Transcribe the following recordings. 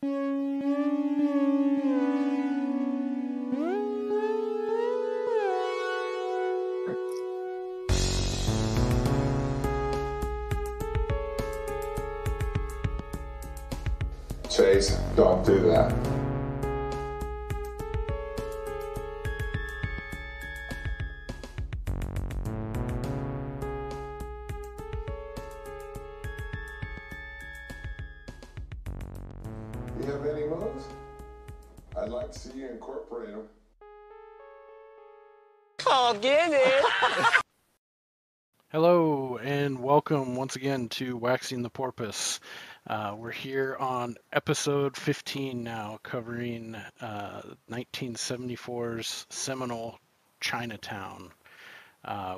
Chase, don't do that. You have any moves? I'd like to see you incorporate them. Oh, get it! Hello and welcome once again to Waxing the Porpoise. We're here on episode 15 now, covering 1974's seminal Chinatown,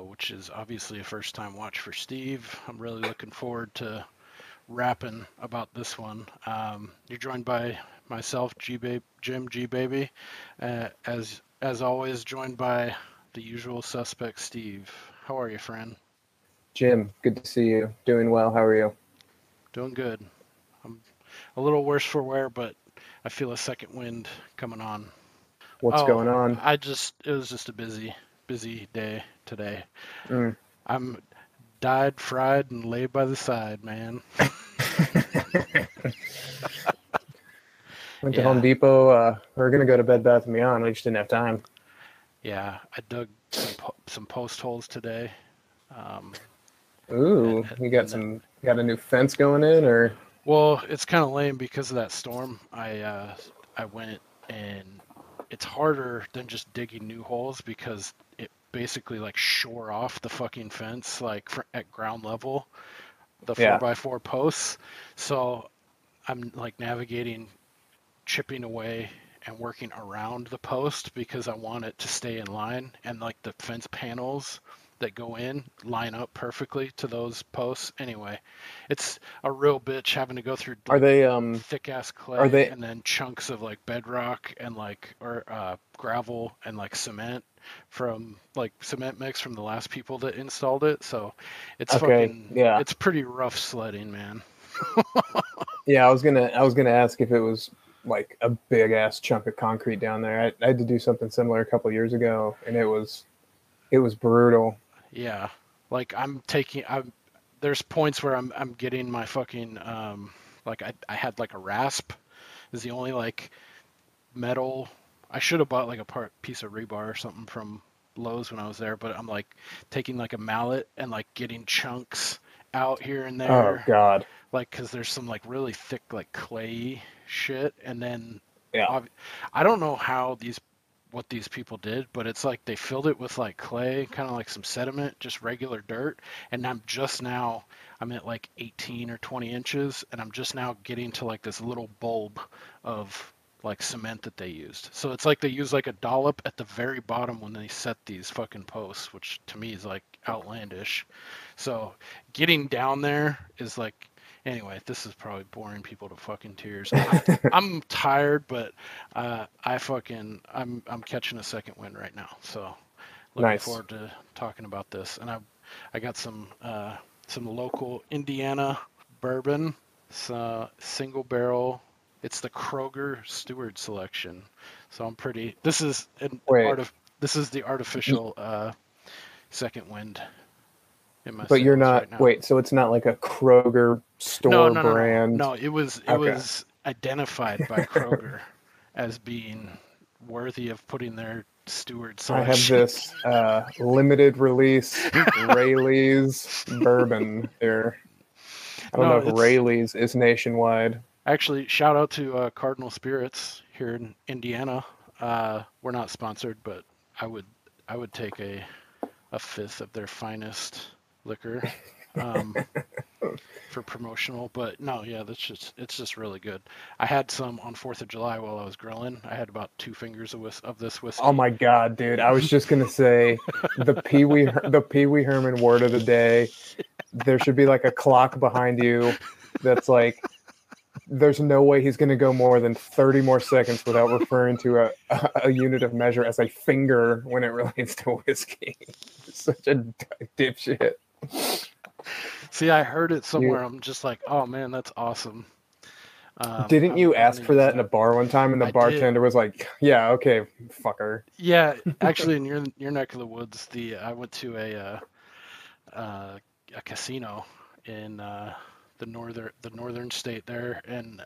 which is obviously a first-time watch for Steve. I'm really looking forward to rapping about this one. You're joined by myself, Jim G Baby, as always, joined by the usual suspect, Steve. How are you, friend? Jim, good to see you. Doing well. How are you? Doing good. I'm a little worse for wear, but I feel a second wind coming on. What's going on? It was just a busy day today. I'm dyed, fried, and laid by the side, man. Went to Home Depot. We're going to go to Bed Bath & Beyond. We just didn't have time. Yeah, I dug some post holes today. You got a new fence going in, or? Well, it's kind of lame because of that storm. I went, and it's harder than just digging new holes because it basically like shore off the fucking fence like at ground level, the 4x4 posts. So I'm like navigating, chipping away and working around the post because I want it to stay in line, and like the fence panels that go in line up perfectly to those posts. Anyway, it's a real bitch having to go through thick ass clay and then chunks of like bedrock and gravel and like cement mix from the last people that installed it. So it's it's pretty rough sledding, man. Yeah, I was gonna ask if it was like a big ass chunk of concrete down there. I had to do something similar a couple of years ago, and it was brutal. Yeah, like there's points where I'm getting my fucking I had like a rasp is the only like metal. I should have bought like a piece of rebar or something from Lowe's when I was there, but I'm like taking like a mallet and like getting chunks out here and there. Oh God! Like, cause there's some like really thick like clay shit, and then I don't know what these people did, but it's like they filled it with like clay, kind of like some sediment, just regular dirt. And I'm at like 18 or 20 inches, and I'm just now getting to like this little bulb of like cement that they used. So it's like they use like a dollop at the very bottom when they set these fucking posts, which to me is like outlandish. So getting down there is like, anyway, this is probably boring people to fucking tears. I'm tired, but I'm catching a second wind right now. So looking forward to talking about this. And I got some local Indiana bourbon, single barrel. It's the Kroger Steward Selection. So I'm pretty. This is the artificial second wind. But you're not. Right, so it's not like a Kroger store brand. No, it was identified by Kroger as being worthy of putting their steward selection. I have this limited release Rayleigh's bourbon here. I don't know if Rayleigh's is nationwide. Actually, shout out to Cardinal Spirits here in Indiana. We're not sponsored, but I would take a fifth of their finest liquor for promotional. But no, yeah, it's just really good. I had some on 4th of July while I was grilling. I had about 2 fingers of this whiskey. Oh my God, dude. I was just gonna say the Pee Wee Herman word of the day. There should be like a clock behind you that's like, there's no way he's going to go more than 30 more seconds without referring to a unit of measure as a finger when it relates to whiskey. Such a dipshit. See, I heard it somewhere. I'm just like, oh man, that's awesome. Didn't you ask for that in a bar one time, and the bartender was like, "Yeah, okay, fucker." Yeah, actually, in your neck of the woods, I went to a casino in the northern state there, and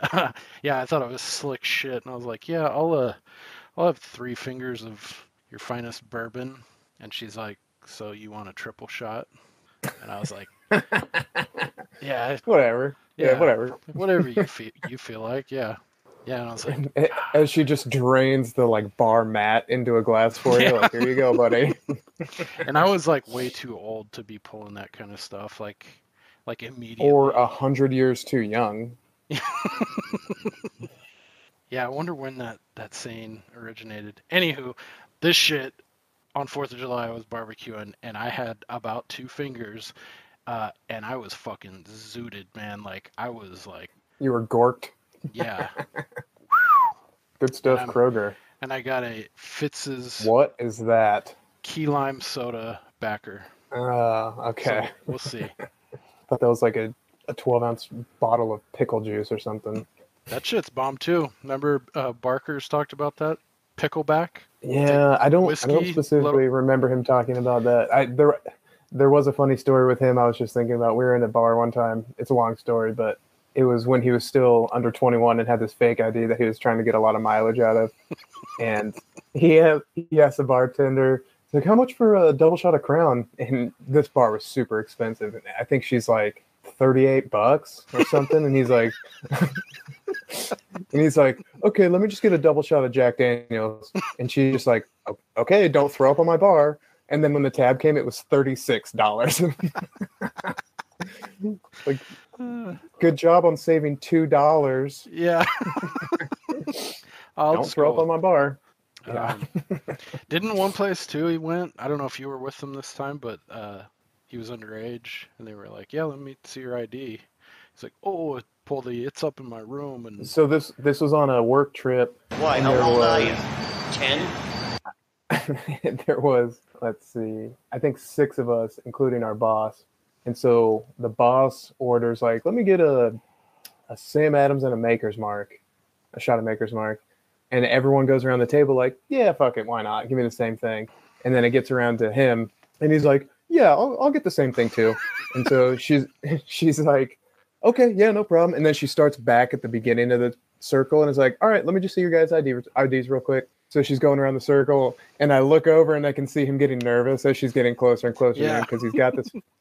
yeah, I thought it was slick shit, and I was like, "Yeah, I'll have 3 fingers of your finest bourbon," and she's like, "So you want a triple shot?" And I was like, "Yeah, whatever. Yeah, whatever. Whatever you feel like, yeah." Yeah, and I was like, as she just drains the like bar mat into a glass for you, like, here you go, buddy. And I was like way too old to be pulling that kind of stuff, like immediately. Or 100 years too young. Yeah, I wonder when that saying originated. Anywho, this shit on 4th of July I was barbecuing, and I had about 2 fingers, and I was fucking zooted, man. Like I was like, you were gorked. Yeah. Good stuff, Kroger. And I got a Fitz's. What is that? Key lime soda backer. Okay. So we'll see. I thought that was like a 12-ounce bottle of pickle juice or something. That shit's bomb too. Remember Barker's talked about that? Pickleback? Yeah, I don't specifically remember him talking about that. There was a funny story with him I was just thinking about. We were in a bar one time. It's a long story, but it was when he was still under 21 and had this fake ID that he was trying to get a lot of mileage out of. And he asked the bartender, like, how much for a double shot of Crown? And this bar was super expensive. And I think she's like $38 or something. And he's like, okay, let me just get a double shot of Jack Daniels. And she's just like, okay, don't throw up on my bar. And then when the tab came, it was $36. Like, good job on saving $2. Yeah. Don't throw up on my bar. Yeah. Didn't one place too he went? I don't know if you were with him this time, but he was underage, and they were like, "Yeah, let me see your ID." He's like, "Oh, it's up in my room." And so this was on a work trip. Why? How old are you? 10? There was, let's see, I think 6 of us, including our boss. And so the boss orders like, "Let me get a Sam Adams and a Maker's Mark, a shot of Maker's Mark." And everyone goes around the table like, "Yeah, fuck it, why not? Give me the same thing." And then it gets around to him, and he's like, "Yeah, I'll get the same thing too." And so she's like, "Okay, yeah, no problem." And then she starts back at the beginning of the circle and is like, "All right, let me just see your guys' IDs real quick." So she's going around the circle, and I look over and I can see him getting nervous as she's getting closer and closer to him because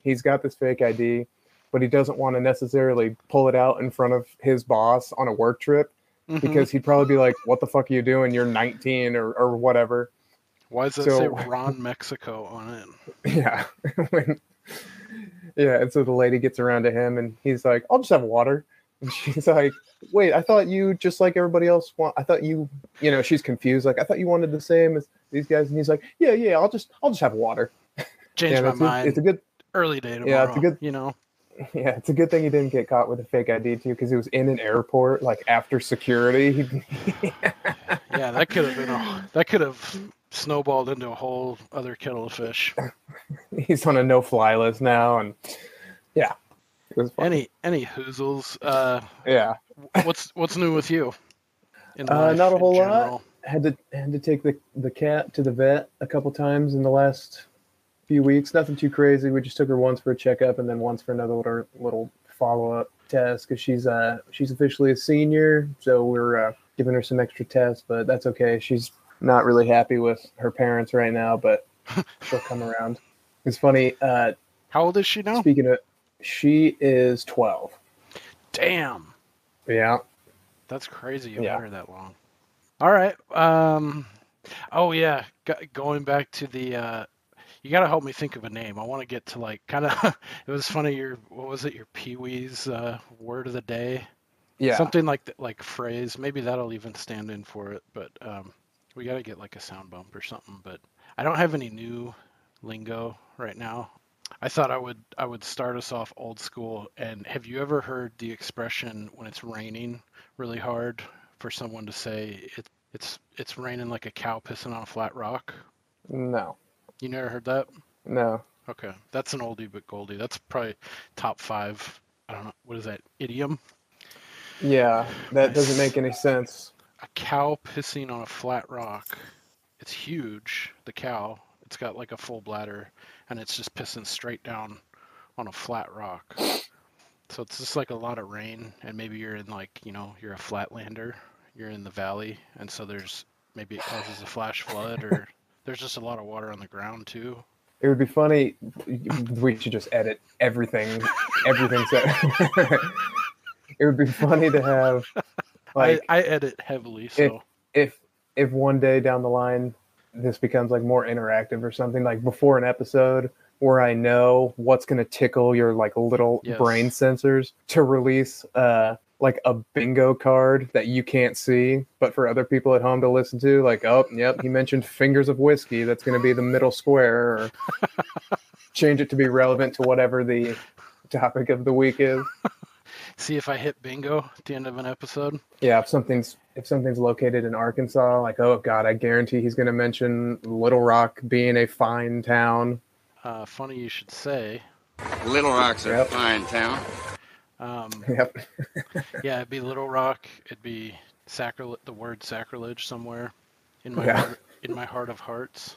he's got this fake ID, but he doesn't want to necessarily pull it out in front of his boss on a work trip. Because he'd probably be like, "What the fuck are you doing? You're 19 or whatever." Why does that say Ron Mexico on it? Yeah. Yeah, and so the lady gets around to him, and he's like, "I'll just have water." And she's like, "Wait, I thought you, just like everybody else, I thought you know," she's confused. Like, "I thought you wanted the same as these guys." And he's like, "Yeah, I'll just have water." Change my mind. It's a good early day tomorrow. Yeah, it's a good, Yeah, it's a good thing he didn't get caught with a fake ID too, because he was in an airport, like after security. Yeah, that could have snowballed into a whole other kettle of fish. He's on a no-fly list now, and yeah, it was fun. Any hoozles? Yeah. What's new with you? Not a whole lot. Had to take the cat to the vet a couple times in the last few weeks. Nothing too crazy. We just took her once for a checkup and then once for another little follow-up test because she's officially a senior, so we're giving her some extra tests, but that's okay. She's not really happy with her parents right now, but she'll come around. It's funny. How old is she now? Speaking of, she is 12. Damn. Yeah. That's crazy. You've had her that long. All right. Oh yeah. Going back to the. You got to help me think of a name. I want to get to like kind of. It was funny. What was it? Your Pee-wee's word of the day. Yeah. Something like phrase. Maybe that'll even stand in for it. But we got to get like a sound bump or something. But I don't have any new lingo right now. I thought I would start us off old school. And have you ever heard the expression when it's raining really hard for someone to say it's raining like a cow pissing on a flat rock? No. You never heard that? No. Okay, that's an oldie but goldie. That's probably top 5. I don't know, what is that, idiom? Yeah, that doesn't make any sense. A cow pissing on a flat rock. It's huge, the cow. It's got like a full bladder, and it's just pissing straight down on a flat rock. So it's just like a lot of rain, and maybe you're in like, you're a flatlander. You're in the valley, and so maybe it causes a flash flood, or there's just a lot of water on the ground too. It would be funny. We should just edit everything said. It would be funny to have. Like, I edit heavily, so if one day down the line this becomes like more interactive or something, like before an episode where I know what's going to tickle your like little brain sensors to release like a bingo card that you can't see, but for other people at home to listen to, like, oh, yep, he mentioned fingers of whiskey. That's going to be the middle square, or change it to be relevant to whatever the topic of the week is. See if I hit bingo at the end of an episode. Yeah, if something's located in Arkansas, like, oh God, I guarantee he's going to mention Little Rock being a fine town. Funny you should say. Little Rock's a fine town. Yep. Yeah, it'd be Little Rock. It'd be the word sacrilege somewhere in my heart of hearts.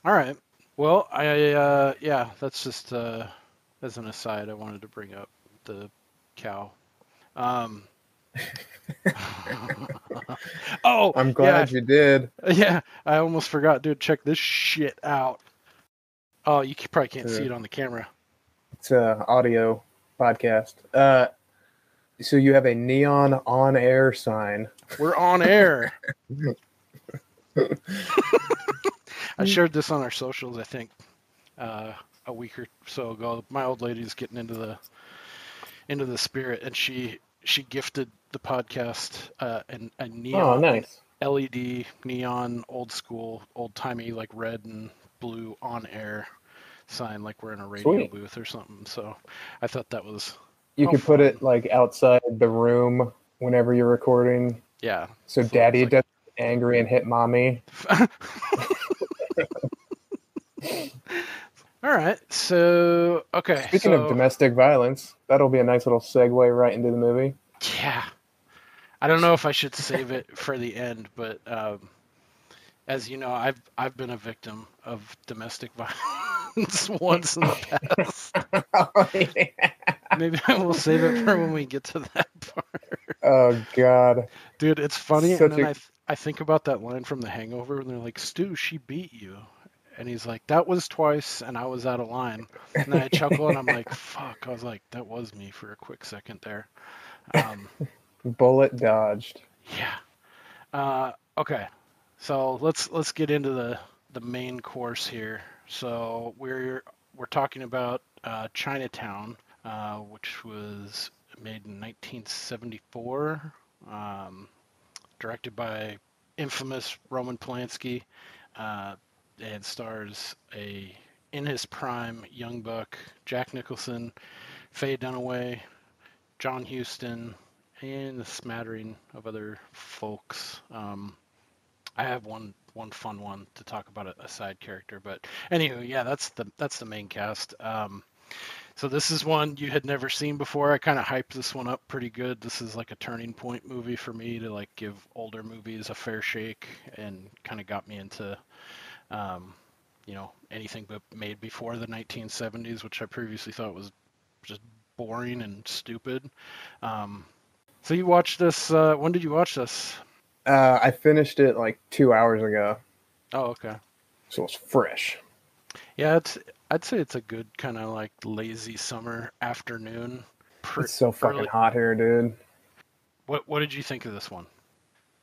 All right. Well, that's just as an aside. I wanted to bring up the cow. Oh, I'm glad you did. Yeah, I almost forgot, dude. Check this shit out. Oh, you probably can't see it on the camera. It's an audio podcast. So you have a neon on-air sign. We're on air. I shared this on our socials, I think, a week or so ago. My old lady's getting into the spirit, and she gifted the podcast a neon LED neon old school, old timey, like red and blue on air sign, like we're in a radio booth or something. So I thought that was could put it like outside the room whenever you're recording. Yeah. So daddy doesn't get angry and hit mommy. All right. So okay. Speaking of domestic violence, that'll be a nice little segue right into the movie. Yeah. I don't know if I should save it for the end, but as you know, I've been a victim of domestic violence once in the past. Oh, yeah. Maybe I will save it for when we get to that part. Oh God, dude, it's funny. And then I think about that line from The Hangover, and they're like, "Stu, she beat you," and he's like, "That was twice, and I was out of line." And then I chuckle, and I'm like, "Fuck!" I was like, "That was me for a quick second there." Bullet dodged. Yeah. Okay. So let's get into the main course here. So we're talking about Chinatown, which was made in 1974, directed by infamous Roman Polanski, and stars in his prime young buck Jack Nicholson, Faye Dunaway, John Huston, and a smattering of other folks. I have one fun one to talk about, a side character, but anywho, yeah, that's the main cast. So this is one you had never seen before. I kind of hyped this one up pretty good. This is like a turning point movie for me to like give older movies a fair shake, and kind of got me into, anything but made before the 1970s, which I previously thought was just boring and stupid. So you watched this, when did you watch this? I finished it like 2 hours ago. Oh, okay. So it's fresh. Yeah, I'd say it's a good kind of like lazy summer afternoon. It's so fucking hot here, dude. What did you think of this one?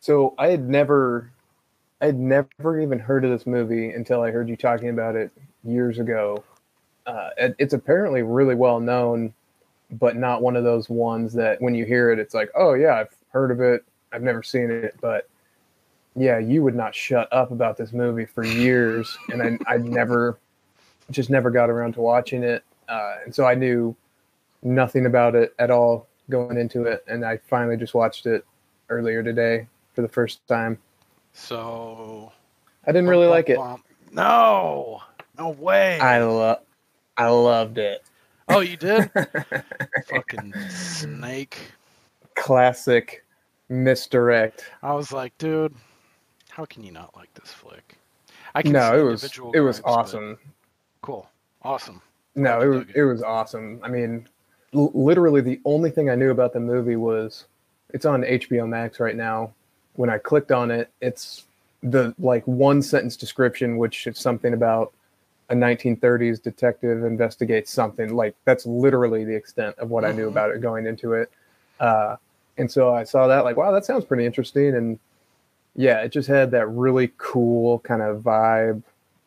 So I'd never even heard of this movie until I heard you talking about it years ago. It's apparently really well known, but not one of those ones that when you hear it, it's like, oh yeah, I've heard of it. I've never seen it, but yeah, you would not shut up about this movie for years, and I never got around to watching it, and so I knew nothing about it at all going into it, and I finally just watched it earlier today for the first time. So I didn't really like it. No way. I loved it. Oh, you did? Fucking snake. classic misdirect. I was like, dude, how can you not like this flick? I can see No, individual it was gripes, awesome. Cool. Awesome. No, it was awesome. I mean, literally the only thing I knew about the movie was it's on HBO Max right now. When I clicked on it, it's the like one sentence description, which is something about a 1930s detective investigates something. Like that's literally the extent of what I knew about it going into it. And so I saw that like, wow, that sounds pretty interesting. And yeah, it just had that really cool kind of vibe,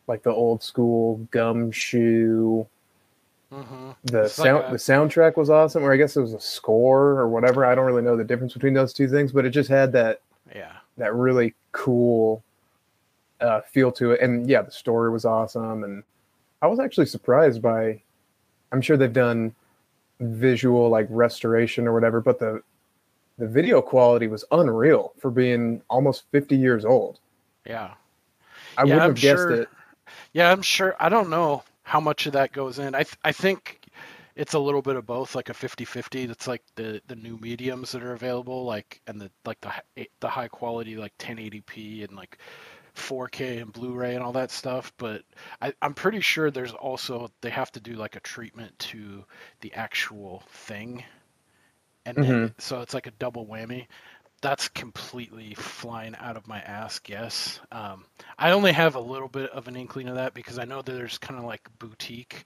like the old school gumshoe. The soundtrack was awesome, or I guess it was a score or whatever. I don't really know the difference between those two things, but it just had that really cool feel to it. And yeah, the story was awesome, and I was actually surprised by. I'm sure they've done visual like restoration or whatever, but the video quality was unreal for being almost 50 years old. Yeah, I wouldn't have guessed it. Yeah, I'm sure. I don't know how much of that goes in. I think it's a little bit of both, like a 50-50. That's like the new mediums that are available, like and the high quality like 1080p and like 4K and Blu-ray and all that stuff. But I'm pretty sure there's also they have to do like a treatment to the actual thing, and then so it's like a double whammy. That's completely flying out of my ass guess. I only have a little bit of an inkling of that because I know that there's kind of like boutique,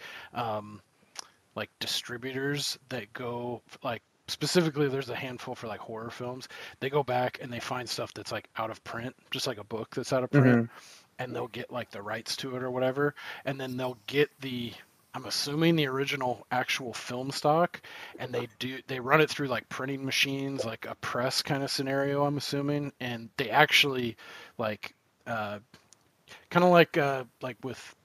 like distributors that go like specifically. There's a handful for like horror films. They go back and they find stuff that's like out of print, just like a book that's out of print, and they'll get like the rights to it or whatever, and then they'll get I'm assuming the original actual film stock, and they run it through like printing machines, like a press kind of scenario, I'm assuming, and they actually like kind of like with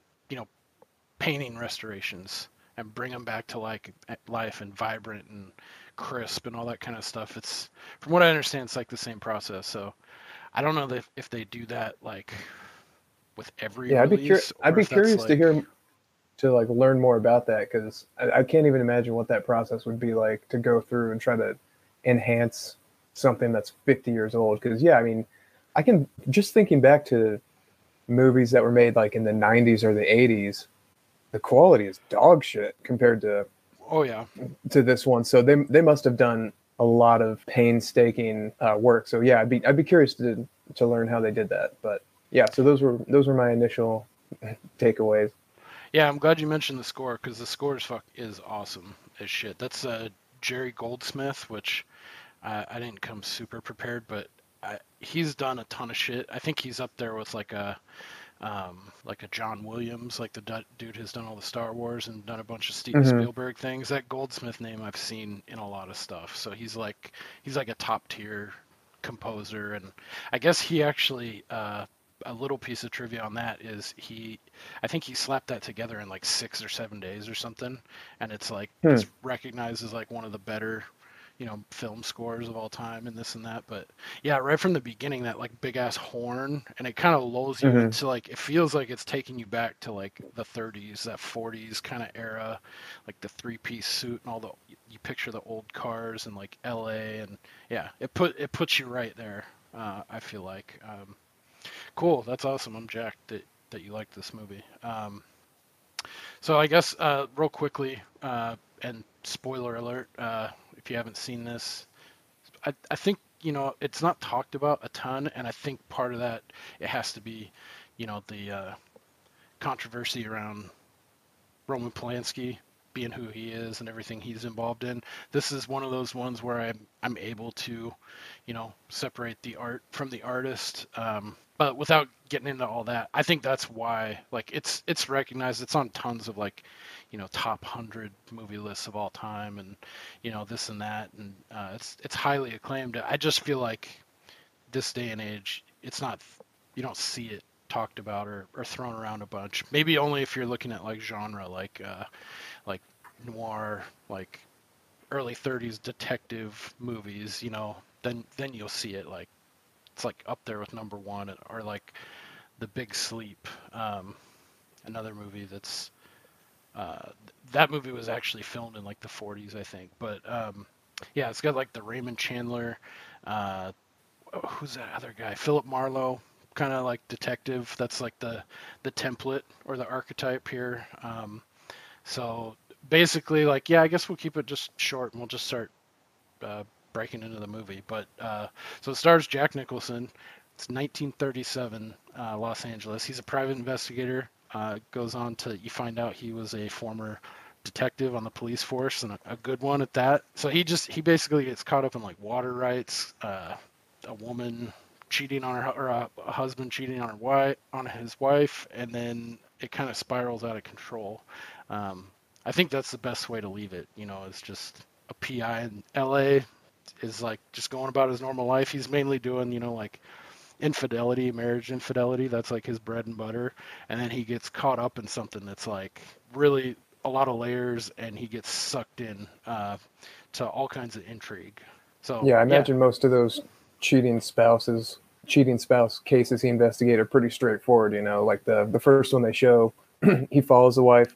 painting restorations and bring them back to like life and vibrant and crisp and all that kind of stuff. It's from what I understand, it's like the same process. So I don't know if they do that like with every release. I'd be curious to hear. To like learn more about that because I can't even imagine what that process would be like to go through and try to enhance something that's 50 years old. Because yeah, I mean, I can just thinking back to movies that were made like in the 90s or the 80s, the quality is dog shit compared to to this one. So they must have done a lot of painstaking work. So yeah, I'd be curious to learn how they did that. But yeah, so those were my initial takeaways. Yeah, I'm glad you mentioned the score because the score is awesome as shit. That's Jerry Goldsmith, which I didn't come super prepared, but he's done a ton of shit. I think he's up there with like a John Williams, like the dude has done all the Star Wars and done a bunch of Steven Spielberg things. That Goldsmith name I've seen in a lot of stuff. So he's like a top tier composer, and I guess he actually. A little piece of trivia on that is I think he slapped that together in like 6 or 7 days or something, and it's like it's recognized as like one of the better, film scores of all time and this and that. But yeah, right from the beginning, that like big ass horn, and it kind of lulls you into like it feels like it's taking you back to like the 30s, that 40s kind of era, like the 3-piece suit and all you picture the old cars and like LA, and yeah, it puts you right there. I feel like. Cool, that's awesome. I'm jacked that you like this movie. So I guess real quickly, and spoiler alert, if you haven't seen this, I think it's not talked about a ton, and I think part of that it has to be, the controversy around Roman Polanski being who he is and everything he's involved in. This is one of those ones where I'm able to, separate the art from the artist. But without getting into all that, I think that's why like it's recognized. It's on tons of like, top 100 movie lists of all time, and this and that, and it's highly acclaimed. I just feel like this day and age, it's not, you don't see it talked about or thrown around a bunch. Maybe only if you're looking at like genre, like noir, like early 30s detective movies, then you'll see it. Like it's like up there with number one, or like The Big Sleep, another movie that's that movie was actually filmed in like the 40s, I think. But Yeah, it's got like the Raymond Chandler, uh, who's that other guy? Philip Marlowe, kind of like detective. That's like the template or the archetype here. So basically, like, yeah, I guess we'll keep it just short and we'll just start uh, breaking into the movie. But so it stars Jack Nicholson. It's 1937, Los Angeles. He's a private investigator. Goes on to, you find out he was a former detective on the police force and a good one at that. So he basically gets caught up in like water rights, a woman cheating on her, or a husband cheating on his wife, and then it kind of spirals out of control. I think that's the best way to leave it. It's just a PI in LA is like just going about his normal life. He's mainly doing, like infidelity, marriage infidelity. That's like his bread and butter. And then he gets caught up in something that's like really a lot of layers, and he gets sucked in to all kinds of intrigue. So Yeah, I imagine most of those cheating spouse cases he investigated are pretty straightforward. Like the first one they show, he follows the wife,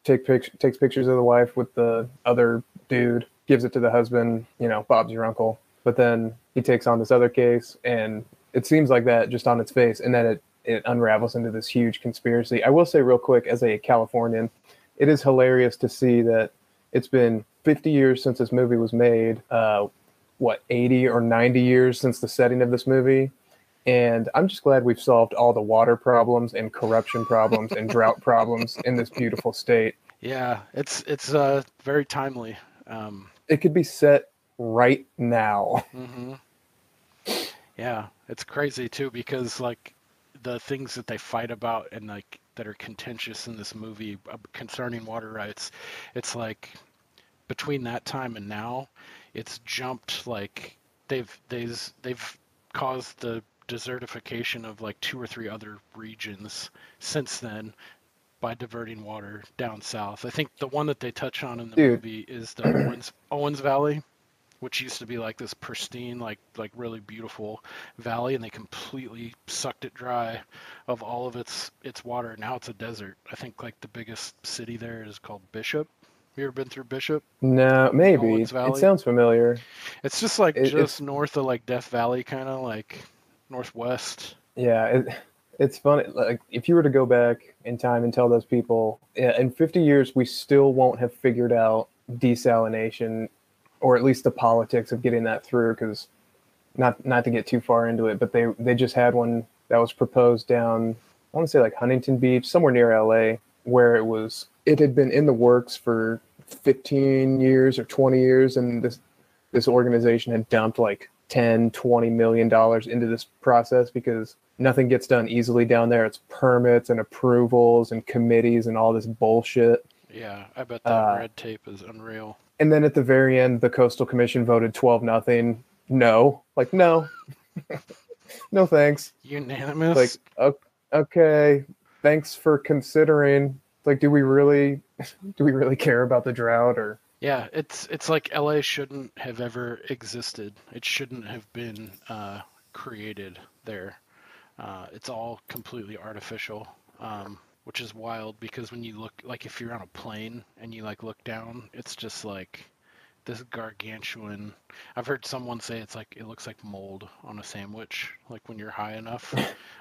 takes pictures of the wife with the other dude, gives it to the husband. Bob's your uncle. But then he takes on this other case, and it seems like that just on its face, and then it unravels into this huge conspiracy. I will say real quick, as a Californian, it is hilarious to see that it's been 50 years since this movie was made. 80 or 90 years since the setting of this movie. And I'm just glad we've solved all the water problems and corruption problems and drought problems in this beautiful state. Yeah, it's very timely. It could be set right now. Mm-hmm. Yeah, it's crazy too, because like the things that they fight about and like that are contentious in this movie concerning water rights, it's like between that time and now, it's jumped like they've caused the desertification of like 2 or 3 other regions since then by diverting water down south. I think the one that they touch on in the movie is the Owens Valley, which used to be like this pristine, like really beautiful valley, and they completely sucked it dry of all of its water. Now it's a desert. I think like the biggest city there is called Bishop. You ever been through Bishop? No, maybe. It sounds familiar. It's just like it's north of like Death Valley, kind of like northwest. Yeah, it's funny. Like if you were to go back in time and tell those people, in 50 years we still won't have figured out desalination, or at least the politics of getting that through. Because not to get too far into it, but they just had one that was proposed down, I want to say like Huntington Beach, somewhere near LA, where it had been in the works for 15 years or 20 years, and this organization had dumped like 10-20 million dollars into this process because nothing gets done easily down there. It's permits and approvals and committees and all this bullshit. Yeah, I bet that red tape is unreal. And then at the very end, the Coastal Commission voted 12-0. No, no thanks. Unanimous. Like, okay, thanks for considering. Like, do we really care about the drought? Or yeah, it's like LA shouldn't have ever existed. It shouldn't have been created there. It's all completely artificial, which is wild because when you look, like if you're on a plane and you like look down, it's just like this gargantuan. I've heard someone say it's like it looks like mold on a sandwich, like when you're high enough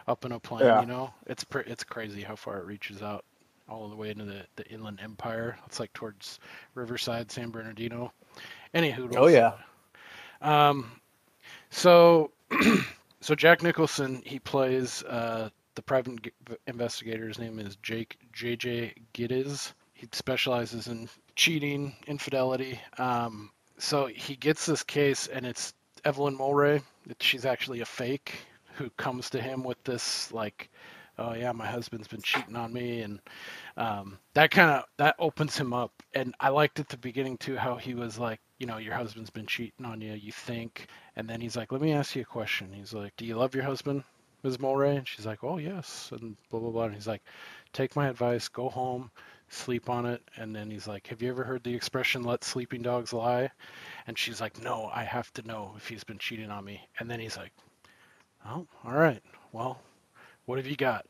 up in a plane. Yeah. It's crazy how far it reaches out, all the way into the Inland Empire. It's like towards Riverside, San Bernardino. Anywho. Oh yeah. So Jack Nicholson, he plays the private investigator. His name is J.J. Gittes. He specializes in cheating, infidelity. So he gets this case, and it's Evelyn Mulwray. She's actually a fake who comes to him with this like, oh yeah, my husband's been cheating on me, and that opens him up. And I liked at the beginning too how he was like, your husband's been cheating on you, you think, and then he's like, let me ask you a question. He's like, do you love your husband, Ms. Mulwray? And she's like, oh yes, and blah blah blah. And he's like, take my advice, go home, sleep on it. And then he's like, have you ever heard the expression, let sleeping dogs lie? And she's like, no, I have to know if he's been cheating on me. And then he's like, oh, all right, well, What have you got?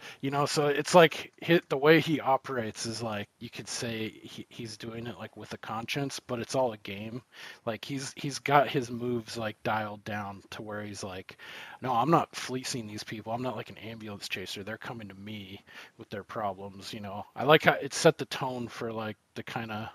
So it's like the way he operates is like you could say he's doing it like with a conscience, but it's all a game. Like he's got his moves like dialed down to where he's like, no, I'm not fleecing these people. I'm not like an ambulance chaser. They're coming to me with their problems. I like how it set the tone for like the kind of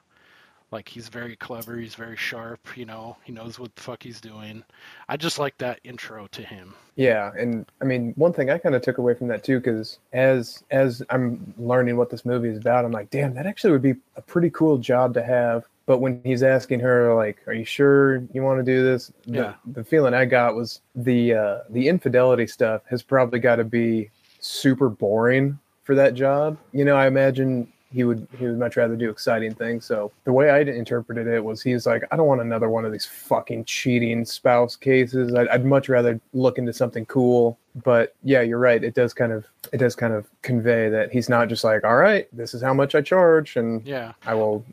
like he's very clever, he's very sharp, he knows what the fuck he's doing. I just like that intro to him. Yeah, and I mean, one thing I kind of took away from that too, because as I'm learning what this movie is about, I'm like, damn, that actually would be a pretty cool job to have. But when he's asking her, like, are you sure you want to do this? The feeling I got was the infidelity stuff has probably got to be super boring for that job. I imagine he would much rather do exciting things. So the way I interpreted it was he's like, I don't want another one of these fucking cheating spouse cases. I'd much rather look into something cool. But yeah, you're right. It does kind of convey that he's not just like, all right, this is how much I charge, and yeah, I will,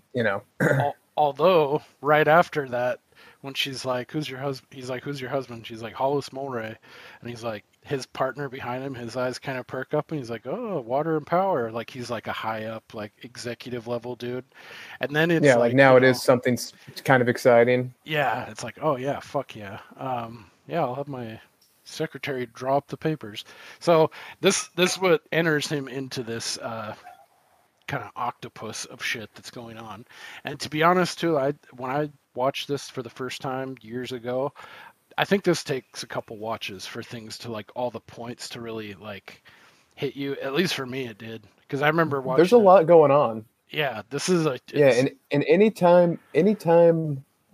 Although right after that, when she's like, "Who's your husband?" He's like, "Who's your husband?" She's like, "Hollis Mulray," and he's like, his partner behind him, his eyes kind of perk up, and he's like, "Oh, water and power!" Like he's like a high up, like executive level dude. And then it's like now it is something kind of exciting. Yeah, it's like, oh yeah, fuck yeah, yeah, I'll have my secretary draw up the papers. So this what enters him into this kind of octopus of shit that's going on. And to be honest too, when I watched this for the first time years ago, I think this takes a couple watches for things to like all the points to really like hit you. At least for me it did, because I remember watching there's a lot going on. Yeah, this is and anytime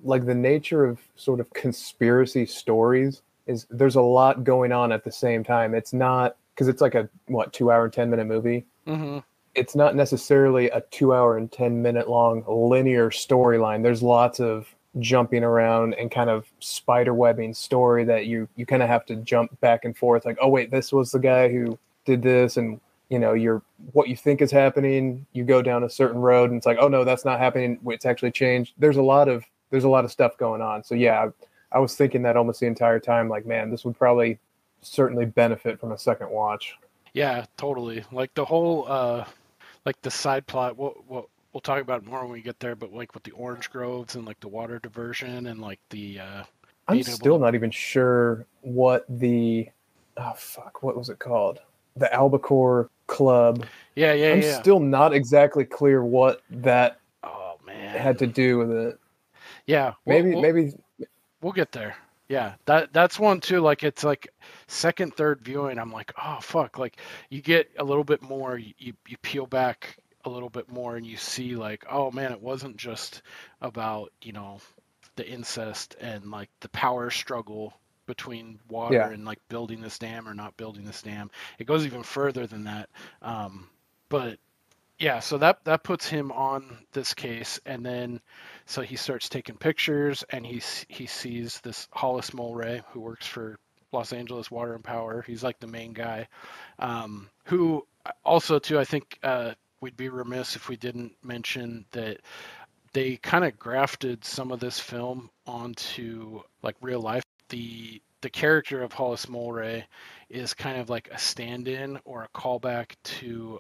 like the nature of sort of conspiracy stories is there's a lot going on at the same time. It's not because it's like a 2-hour and 10-minute movie. Mm-hmm. It's not necessarily a 2-hour and 10-minute long linear storyline. There's lots of jumping around and kind of spider webbing story that you kind of have to jump back and forth. Like, oh wait, this was the guy who did this, and you're what you think is happening. You go down a certain road, and it's like, oh no, that's not happening. It's actually changed. There's a lot of stuff going on. So yeah, I was thinking that almost the entire time. Like, man, this would probably certainly benefit from a second watch. Yeah, totally. Like the whole like the side plot, we'll talk about it more when we get there, but like with the orange groves and like the water diversion and like the I'm still not even sure what what was it called? The Albacore Club. Yeah. I'm still not exactly clear what that had to do with it. Yeah. Maybe we'll get there. Yeah, that's one too. Like it's like second, third viewing, I'm like, oh fuck! Like you get a little bit more, you peel back a little bit more, and you see like, oh man, it wasn't just about the incest and like the power struggle between water and like building this dam or not building this dam. It goes even further than that. But yeah, so that puts him on this case, and then so he starts taking pictures, and he sees this Hollis Mulray who works for Los Angeles Water and Power. He's like the main guy, who also too, I think we'd be remiss if we didn't mention that they kind of grafted some of this film onto like real life. The character of Hollis Mulray is kind of like a stand-in or a callback to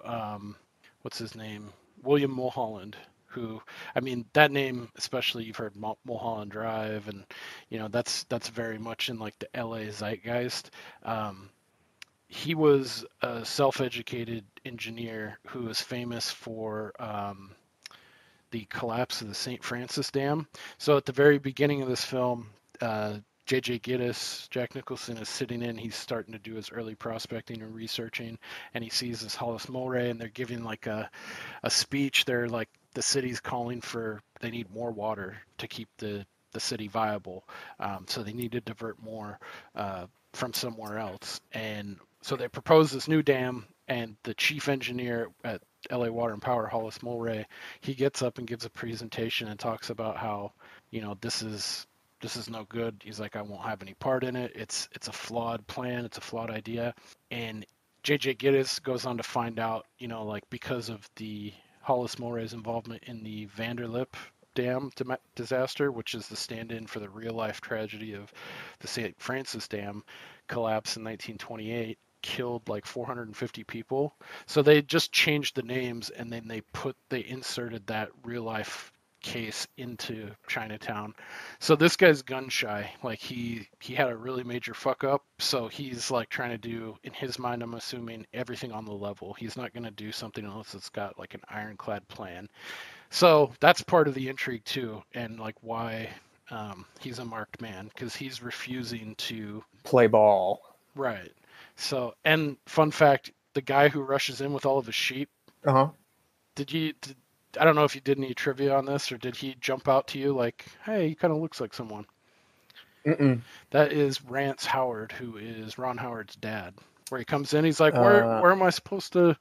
what's his name? William Mulholland, who, I mean, that name, especially you've heard Mulholland Drive, and, that's very much in like the LA zeitgeist. He was a self-educated engineer who was famous for the collapse of the St. Francis Dam. So at the very beginning of this film, J.J. Gittes, Jack Nicholson, is sitting in. He's starting to do his early prospecting and researching, and he sees this Hollis Mulray, and they're giving like a speech. They're like, the city's calling for, they need more water to keep the city viable. So they need to divert more from somewhere else. And so they propose this new dam, and the chief engineer at LA Water and Power, Hollis Mulray, he gets up and gives a presentation and talks about how, this is no good. He's like, I won't have any part in it. It's a flawed plan. It's a flawed idea. And J.J. Gittes goes on to find out, like because of the Hollis Mulray's involvement in the Vanderlip Dam disaster, which is the stand-in for the real-life tragedy of the St. Francis Dam collapse in 1928. killed like 450 people. So they just changed the names, and then they inserted that real life case into Chinatown. So this guy's gun shy. Like he had a really major fuck up. So he's like trying to do, in his mind, I'm assuming, everything on the level. He's not going to do something unless it's got like an ironclad plan. So that's part of the intrigue too, and like why he's a marked man, because he's refusing to play ball. Right. So, and fun fact, the guy who rushes in with all of his sheep. I don't know if you did any trivia on this, or did he jump out to you like, hey, he kind of looks like someone? Mm-mm. That is Rance Howard, who is Ron Howard's dad. Where he comes in, he's like, where am I supposed to?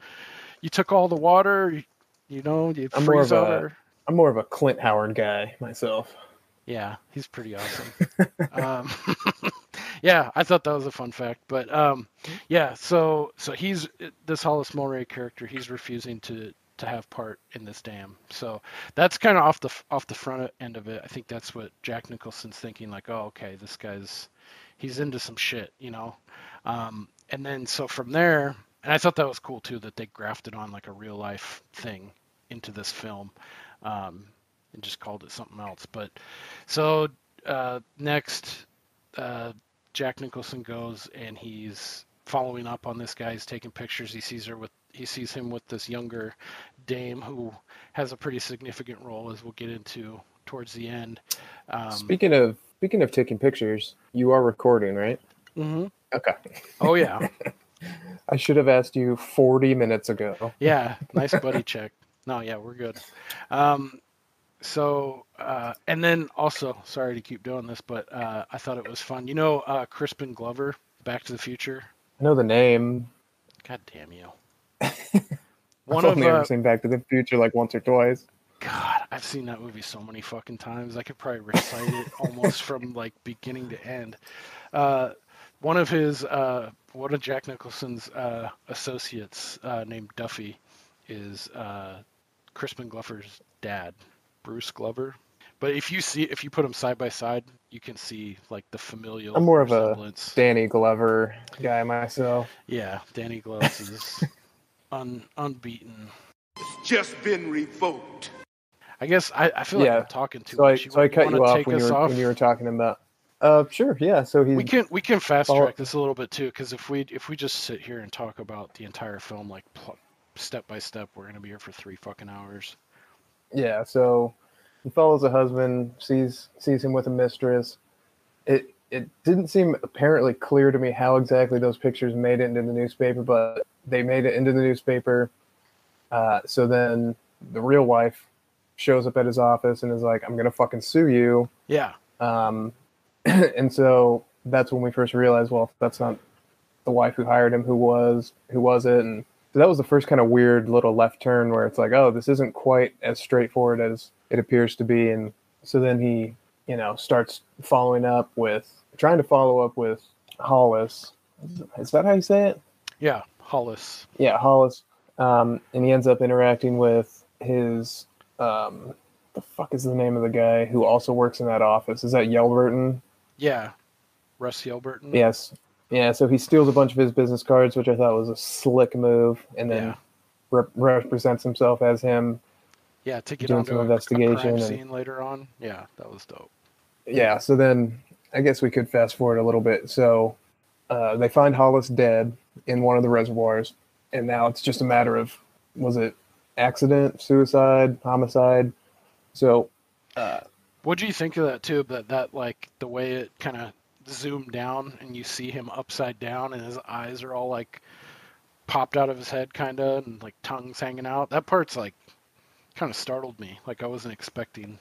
You took all the water, you freeze out. I'm more of a Clint Howard guy myself. Yeah, he's pretty awesome. Yeah, I thought that was a fun fact. But yeah, so he's this Hollis Mulray character. He's refusing to have part in this dam. So that's kind of off the front end of it. I think that's what Jack Nicholson's thinking. Like, oh, okay, this he's into some shit, And then so from there, and I thought that was cool too that they grafted on like a real life thing into this film, and just called it something else. But so next. Jack Nicholson goes and he's following up on this guy. He's taking pictures. He sees him with this younger dame who has a pretty significant role, as we'll get into towards the end. Speaking of taking pictures, you are recording, right? Mm-hmm. Okay. Oh yeah. I should have asked you 40 minutes ago. Yeah, nice buddy check. No, yeah, we're good. So, and then also, sorry to keep doing this, but I thought it was fun. Crispin Glover, Back to the Future? I know the name. God damn you. I've only ever seen Back to the Future like once or twice. God, I've seen that movie so many fucking times. I could probably recite it almost from like beginning to end. One of Jack Nicholson's associates named Duffy is Crispin Glover's dad. Bruce Glover. But if you put them side by side, you can see like the familial I'm more resemblance. Of a Danny Glover guy myself. Yeah, Danny Glover is unbeaten. It's just been revoked. I guess I feel like I'm talking too much. So I cut you off when you were talking about. Sure, yeah. So we can fast track this a little bit too, because if we just sit here and talk about the entire film like step by step, we're gonna be here for 3 fucking hours. Yeah, so he follows a husband, sees him with a mistress. It didn't seem apparently clear to me how exactly those pictures made it into the newspaper, but they made it into the newspaper. So then the real wife shows up at his office and is like, "I'm gonna fucking sue you." Yeah. And so that's when we first realized, well, that's not the wife who hired him. Who was it? And so that was the first kind of weird little left turn where it's like, oh, this isn't quite as straightforward as it appears to be. And so then he, starts trying to follow up with Hollis. Is that how you say it? Yeah, Hollis. Yeah, Hollis. And he ends up interacting with his, the fuck is the name of the guy who also works in that office? Is that Yelverton? Yeah, Russ Yelverton. Yes. Yeah, so he steals a bunch of his business cards, which I thought was a slick move, and then represents himself as him. Yeah, to get doing onto some investigation a crime scene later on. Yeah, that was dope. Yeah, so then I guess we could fast forward a little bit. So they find Hollis dead in one of the reservoirs, and now it's just a matter of, was it accident, suicide, homicide? So what do you think of that too? That like the way it kind of zoomed down and you see him upside down and his eyes are all like popped out of his head kind of, and like tongues hanging out. That part's like kind of startled me. Like I wasn't expecting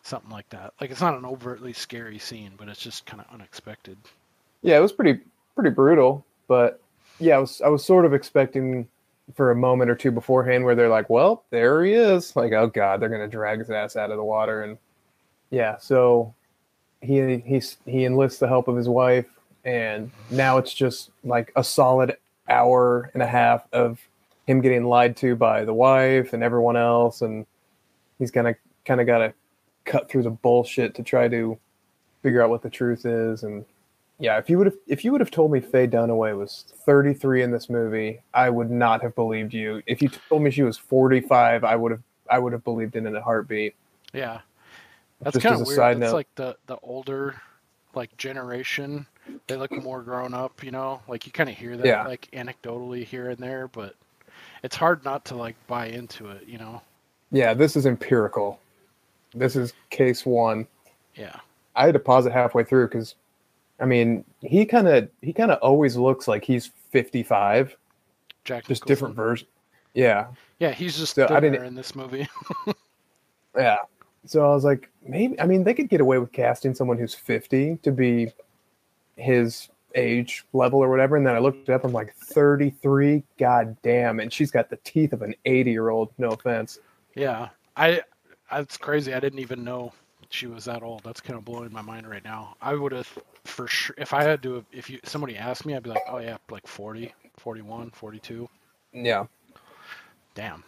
something like that. Like it's not an overtly scary scene, but it's just kind of unexpected. Yeah, it was pretty brutal, but yeah, I was sort of expecting for a moment or two beforehand where they're like, well, there he is. Like, oh god, they're gonna drag his ass out of the water. And yeah, so he enlists the help of his wife, and now it's just like a solid hour and a half of him getting lied to by the wife and everyone else, and he's gonna kind of got to cut through the bullshit to try to figure out what the truth is. And Yeah, if you would have told me Faye Dunaway was 33 in this movie, I would not have believed you. If you told me she was 45, I would have believed it in a heartbeat. Yeah. That's Just kind as of a weird. side That's note. like the older like generation. They look more grown up, you know? Like you kind of hear that like anecdotally here and there, but it's hard not to like buy into it, you know? Yeah, this is empirical. This is case one. Yeah. I had to pause it halfway through because, I mean, he kind of always looks like he's 55. Jack just Nicholson. Different version. Yeah. Yeah, he's just So thinner in this movie. Yeah. So I was like, maybe, I mean, they could get away with casting someone who's 50 to be his age level or whatever. And then I looked it up, I'm like, 33? God damn. And she's got the teeth of an 80-year-old, no offense. Yeah. That's crazy. I didn't even know she was that old. That's kind of blowing my mind right now. I would have, for sure, if I had to, somebody asked me, I'd be like, oh yeah, like 40, 41, 42. Yeah. Damn.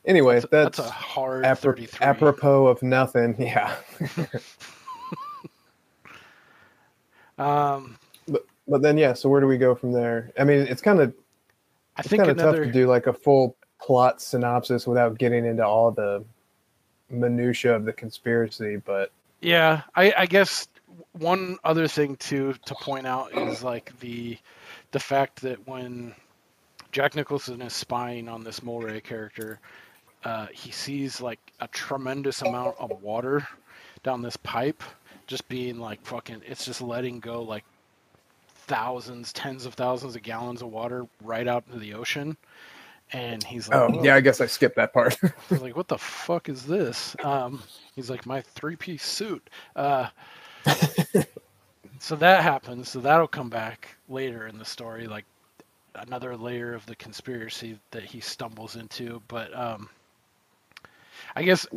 Anyway, that's a hard 33. Apropos of nothing. Yeah. But then, yeah, so where do we go from there? I mean, it's kind of tough to do like a full plot synopsis without getting into all the minutia of the conspiracy, but yeah, I guess one other thing to point out is like the fact that when Jack Nicholson is spying on this Mulray character, he sees like a tremendous amount of water down this pipe, just being like fucking, it's just letting go like tens of thousands of gallons of water right out into the ocean. And he's like, oh, yeah, I guess I skipped that part. He's like, what the fuck is this? He's like, my 3-piece suit. So that happens. So that'll come back later in the story, like another layer of the conspiracy that he stumbles into. But I guess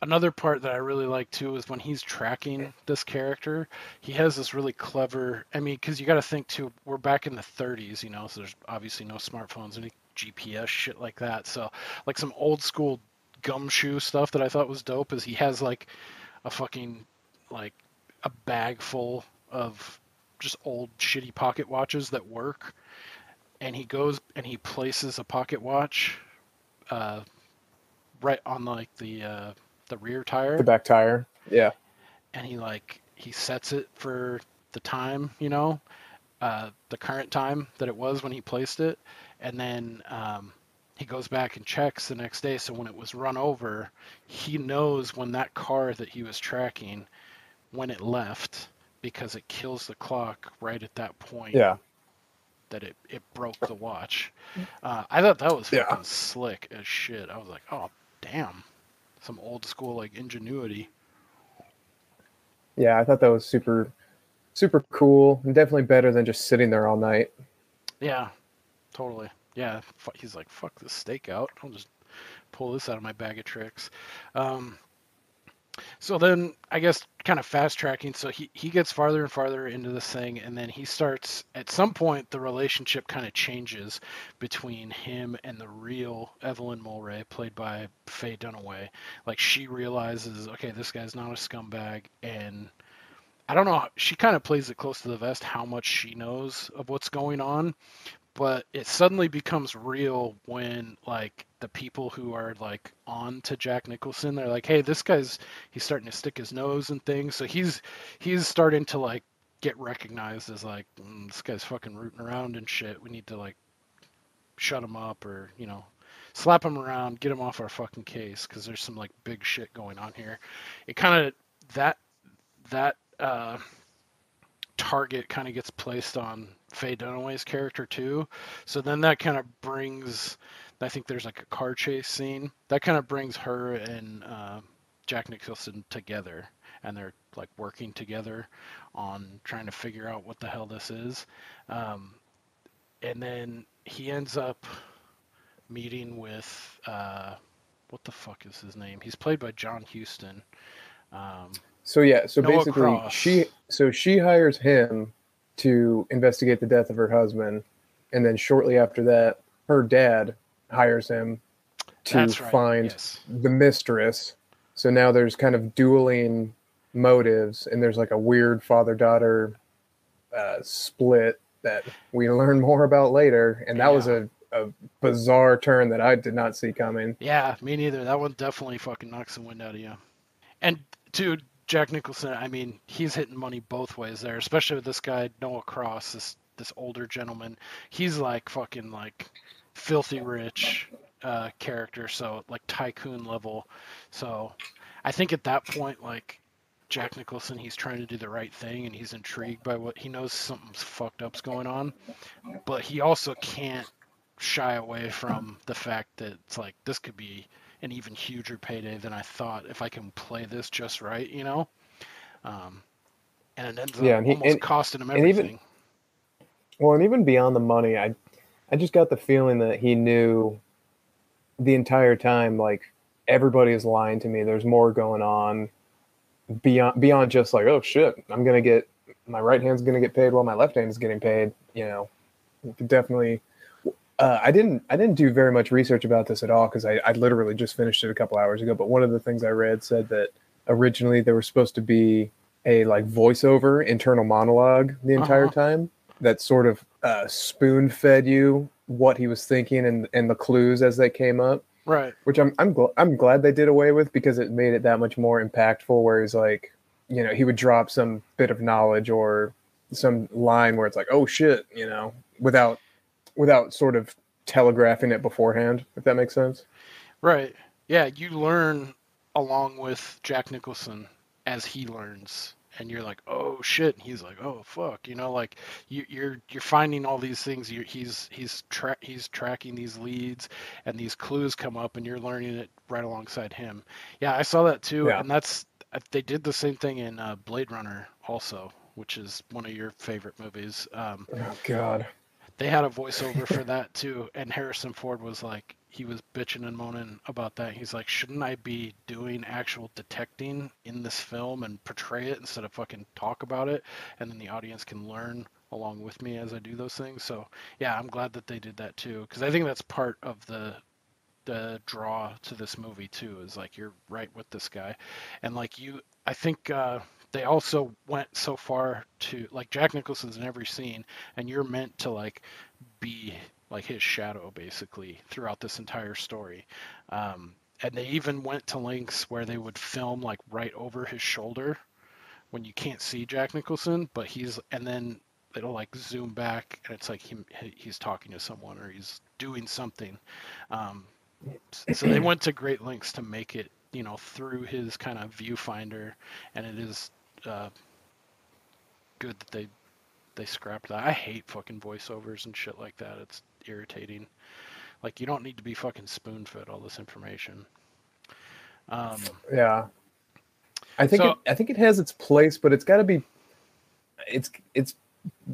another part that I really like too is when he's tracking this character, he has this really clever, I mean, because you got to think too, we're back in the 30s, you know, so there's obviously no smartphones, any GPS, shit like that. So like some old school gumshoe stuff that I thought was dope is he has like a fucking, like a bag full of just old shitty pocket watches that work. And he goes and he places a pocket watch right on like the rear tire, the back tire, yeah. And he sets it for the time, you know, the current time that it was when he placed it, and then he goes back and checks the next day. So when it was run over, he knows when that car that he was tracking, when it left, because it kills the clock right at that point. Yeah. That it broke the watch. I thought that was fucking slick as shit. I was like, oh damn, some old school like ingenuity. Yeah, I thought that was super, super cool, and definitely better than just sitting there all night. Yeah, totally. Yeah, he's like, fuck this stakeout. I'll just pull this out of my bag of tricks. So then I guess kind of fast tracking. So he gets farther and farther into this thing, and then he starts, at some point, the relationship kind of changes between him and the real Evelyn Mulray, played by Faye Dunaway. Like she realizes, okay, this guy's not a scumbag, and I don't know, she kind of plays it close to the vest how much she knows of what's going on. But it suddenly becomes real when like the people who are like on to Jack Nicholson, they're like, hey, he's starting to stick his nose and things. So he's starting to like get recognized as like, this guy's fucking rooting around and shit. We need to like shut him up or, you know, slap him around, get him off our fucking case. Cause there's some like big shit going on here. It kind of, that target kind of gets placed on Faye Dunaway's character too. So then that kind of brings, I think there's like a car chase scene that kind of brings her and Jack Nicholson together, and they're like working together on trying to figure out what the hell this is. And then he ends up meeting with what the fuck is his name? He's played by John Huston. So Noah basically Cross. she hires him to investigate the death of her husband, and then shortly after that, her dad hires him to find the mistress. So now there's kind of dueling motives, and there's like a weird father-daughter split that we learn more about later, and that was a bizarre turn that I did not see coming. Yeah, me neither. That one definitely fucking knocks some wind out of you. And to Jack Nicholson, I mean, he's hitting money both ways there, especially with this guy Noah Cross, this older gentleman. He's like fucking like filthy rich character, so like tycoon level. So I think at that point, like Jack Nicholson, he's trying to do the right thing, and he's intrigued by what he knows something's fucked up's going on, but he also can't shy away from the fact that it's like this could be an even huger payday than I thought if I can play this just right, you know. And it ends up almost costing him everything. And even beyond the money, I just got the feeling that he knew the entire time, like, everybody is lying to me. There's more going on beyond just like, oh shit, my right hand's gonna get paid while my left hand is getting paid. You know, definitely. I didn't do very much research about this at all because I literally just finished it a couple hours ago. But one of the things I read said that originally there was supposed to be a like voiceover internal monologue the entire time that sort of spoon fed you what he was thinking and the clues as they came up. Right. Which I'm glad they did away with because it made it that much more impactful. Where he's like, you know, he would drop some bit of knowledge or some line where it's like, oh shit, you know, without sort of telegraphing it beforehand, if that makes sense. Right. Yeah, you learn along with Jack Nicholson as he learns, and you're like, oh shit, and he's like, oh fuck, you know, like you're finding all these things. He's tracking these leads, and these clues come up, and you're learning it right alongside him. Yeah, I saw that too, and they did the same thing in Blade Runner also, which is one of your favorite movies. Oh God. They had a voiceover for that too, and Harrison Ford was like, he was bitching and moaning about that. He's like, shouldn't I be doing actual detecting in this film and portray it instead of fucking talk about it, and then the audience can learn along with me as I do those things. So yeah, I'm glad that they did that too, because I think that's part of the draw to this movie too, is like you're right with this guy, and like I think they also went so far to, like, Jack Nicholson's in every scene, and you're meant to like be like his shadow basically throughout this entire story. And they even went to lengths where they would film like right over his shoulder when you can't see Jack Nicholson, but and then it'll like zoom back and it's like he's talking to someone or he's doing something. So they went to great lengths to make it, you know, through his kind of viewfinder, and it is good that they scrapped that. I hate fucking voiceovers and shit like that. It's irritating. Like, you don't need to be fucking spoon-fed all this information. Yeah. I think it has its place, but it's got to be. It's.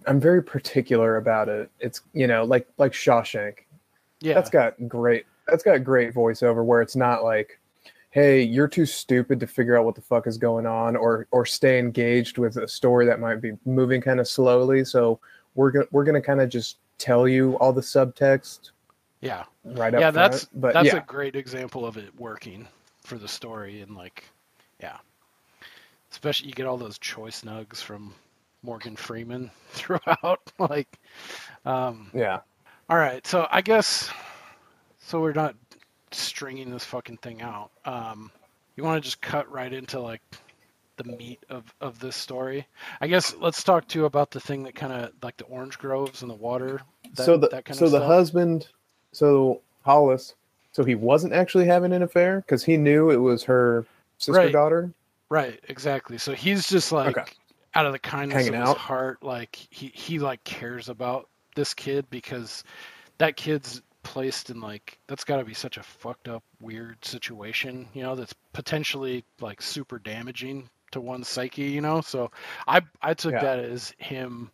I'm very particular about it. It's, you know, like Shawshank. Yeah. That's got great voiceover where it's not like, hey, you're too stupid to figure out what the fuck is going on, or stay engaged with a story that might be moving kind of slowly. So we're gonna kind of just tell you all the subtext. Yeah. Right up front. That's a great example of it working for the story, and like, yeah. Especially you get all those choice nugs from Morgan Freeman throughout. Like, yeah. All right, so I guess we're not stringing this fucking thing out. You want to just cut right into like the meat of this story? I guess let's talk too about the thing that kind of like the orange groves and the water. Husband, Hollis, so he wasn't actually having an affair because he knew it was her sister daughter. Right, exactly. So he's just like out of the kindness of his heart, like he like cares about this kid because that kid's placed in like, that's got to be such a fucked up weird situation, you know, that's potentially like super damaging to one's psyche, you know. So I took that as him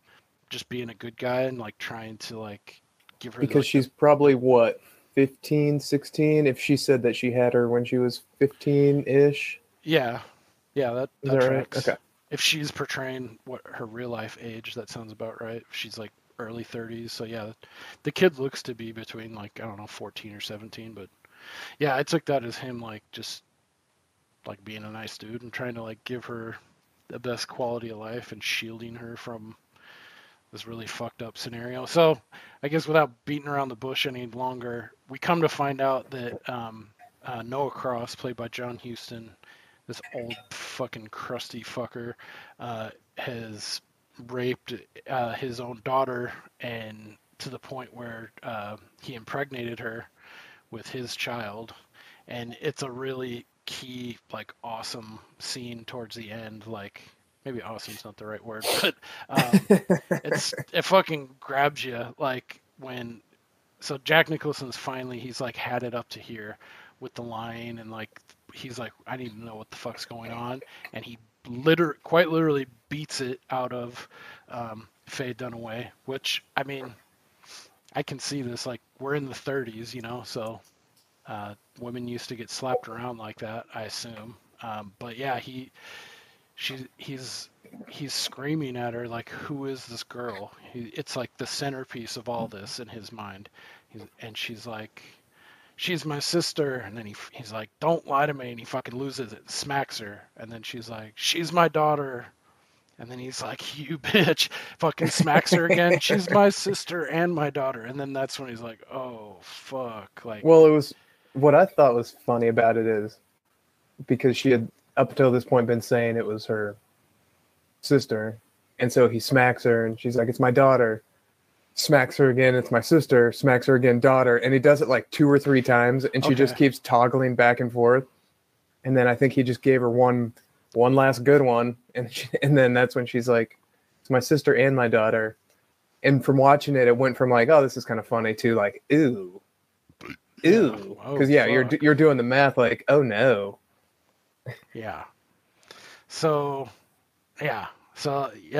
just being a good guy and like trying to like give her, because she's probably what, 15, 16, if she said that she had her when she was 15-ish. Yeah, that tracks. Right? Okay. If she's portraying what her real life age, that sounds about right. If she's like early 30s, so yeah, the kid looks to be between like, I don't know, 14 or 17, but yeah, I took that as him like just like being a nice dude and trying to like give her the best quality of life and shielding her from this really fucked up scenario. So I guess without beating around the bush any longer, we come to find out that Noah Cross, played by John Huston, this old fucking crusty fucker, has raped his own daughter, and to the point where he impregnated her with his child. And it's a really key, like, awesome scene towards the end. Like, maybe awesome's not the right word, but it fucking grabs you. Like, when, so Jack Nicholson's finally, he's like had it up to here with the line, and like he's like, I need to know what the fuck's going on, and he quite literally beats it out of Faye Dunaway, which, I mean, I can see this, like, we're in the 30s, you know, so women used to get slapped around like that, I assume. But yeah, he's screaming at her like, who is this girl? It's like the centerpiece of all this in his mind. And she's like, she's my sister. And then he's like, don't lie to me. And he fucking loses it, smacks her. And then she's like, she's my daughter. And then he's like, you bitch, fucking smacks her again. She's my sister and my daughter. And then that's when he's like, oh, fuck. Like, well, it was, what I thought was funny about it is because she had up until this point been saying it was her sister. And so he smacks her and she's like, it's my daughter. Smacks her again, it's my sister. Smacks her again, daughter. And he does it like 2 or 3 times, and she just keeps toggling back and forth. And then I think he just gave her one last good one, and then that's when she's like, it's my sister and my daughter. And from watching it, it went from like, oh, this is kind of funny, to like, ew, because you're doing the math like, oh no. Yeah. So yeah,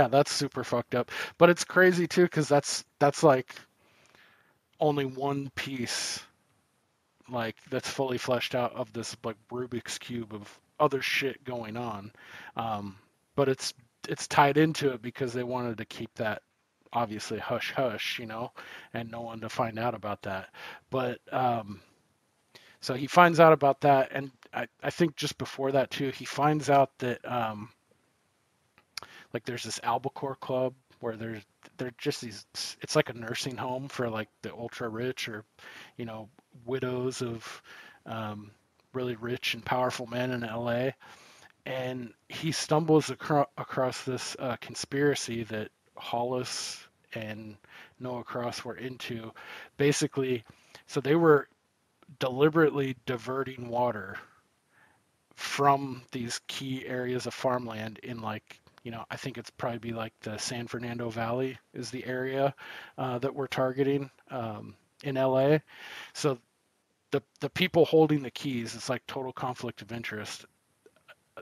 that's super fucked up. But it's crazy too, because that's like only one piece, like, that's fully fleshed out of this like Rubik's cube of other shit going on. But it's tied into it because they wanted to keep that obviously hush hush, you know, and no one to find out about that. But so he finds out about that, and I think just before that too, he finds out that like there's this albacore club where they're just these, it's like a nursing home for like the ultra rich, or, you know, widows of really rich and powerful men in LA. And he stumbles across this conspiracy that Hollis and Noah Cross were into. Basically, so they were deliberately diverting water from these key areas of farmland in, like, you know, I think it's probably be like the San Fernando Valley is the area that we're targeting in LA. So the people holding the keys, it's like total conflict of interest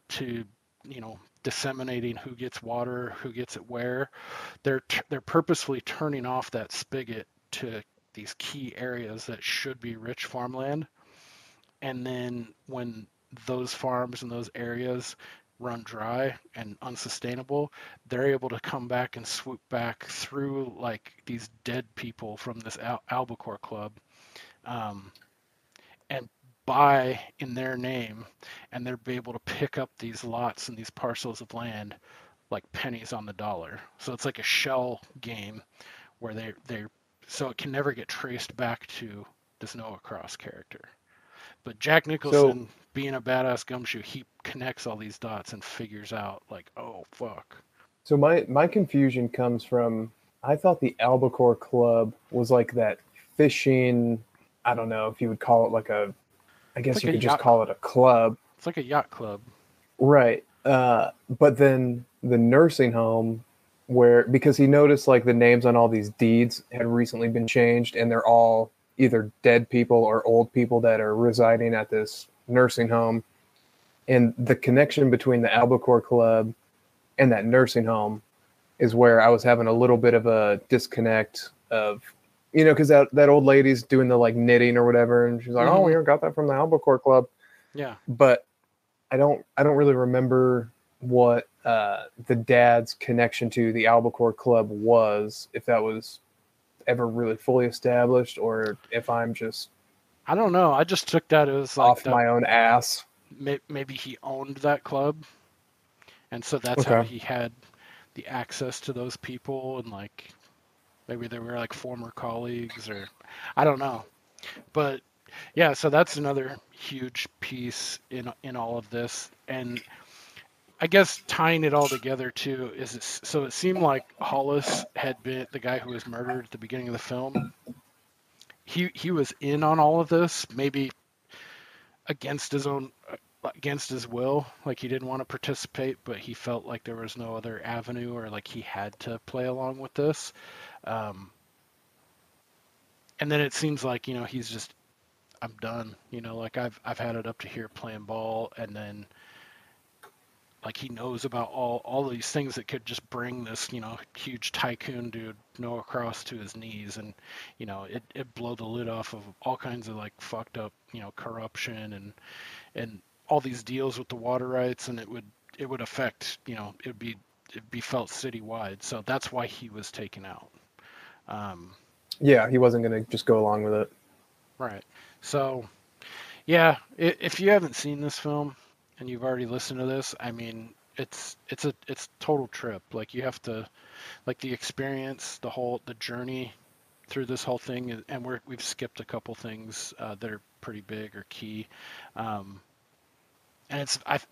to, you know, disseminating who gets water, who gets it where. They're purposefully turning off that spigot to these key areas that should be rich farmland. And then when those farms and those areas run dry and unsustainable, they're able to come back and swoop back through like these dead people from this albacore club, and buy in their name, and they're able to pick up these lots and these parcels of land like pennies on the dollar. So it's like a shell game where they're so it can never get traced back to this Noah Cross character. But Jack Nicholson, being a badass gumshoe, he connects all these dots and figures out, like, oh, fuck. So my confusion comes from, I thought the Albacore Club was like that fishing, I don't know if you would call it like a, I guess like you could just call it a club. It's like a yacht club. Right. But then the nursing home, where, because he noticed like the names on all these deeds had recently been changed, and they're all either dead people or old people that are residing at this nursing home. And the connection between the Albacore Club and that nursing home is where I was having a little bit of a disconnect of, you know, because that old lady's doing the like knitting or whatever, and she's like, oh, we got that from the Albacore Club. Yeah. But I don't really remember what the dad's connection to the Albacore Club was, if that was ever really fully established, or if I'm just, I don't know. I just took that as like off my own ass. Maybe he owned that club, and so that's how he had the access to those people, and like Maybe they were like former colleagues, or I don't know. But yeah, so that's another huge piece in all of this. And I guess tying it all together too is so it seemed like Hollis had been the guy who was murdered at the beginning of the film. He was in on all of this, maybe against against his will. Like he didn't want to participate, but he felt like there was no other avenue, or like he had to play along with this. And then it seems like, he's just, I'm done. Like I've had it up to here playing ball, and then like he knows about all these things that could just bring this, huge tycoon dude Noah Cross to his knees, and it blow the lid off of all kinds of like fucked up, corruption and all these deals with the water rights, and it would affect, it'd be felt citywide. So that's why he was taken out. Yeah, he wasn't gonna just go along with it. Right. So, yeah, if you haven't seen this film and you've already listened to this, I mean, it's total trip. Like you have to, like the experience, the journey through this whole thing, and we've skipped a couple things that are pretty big or key, and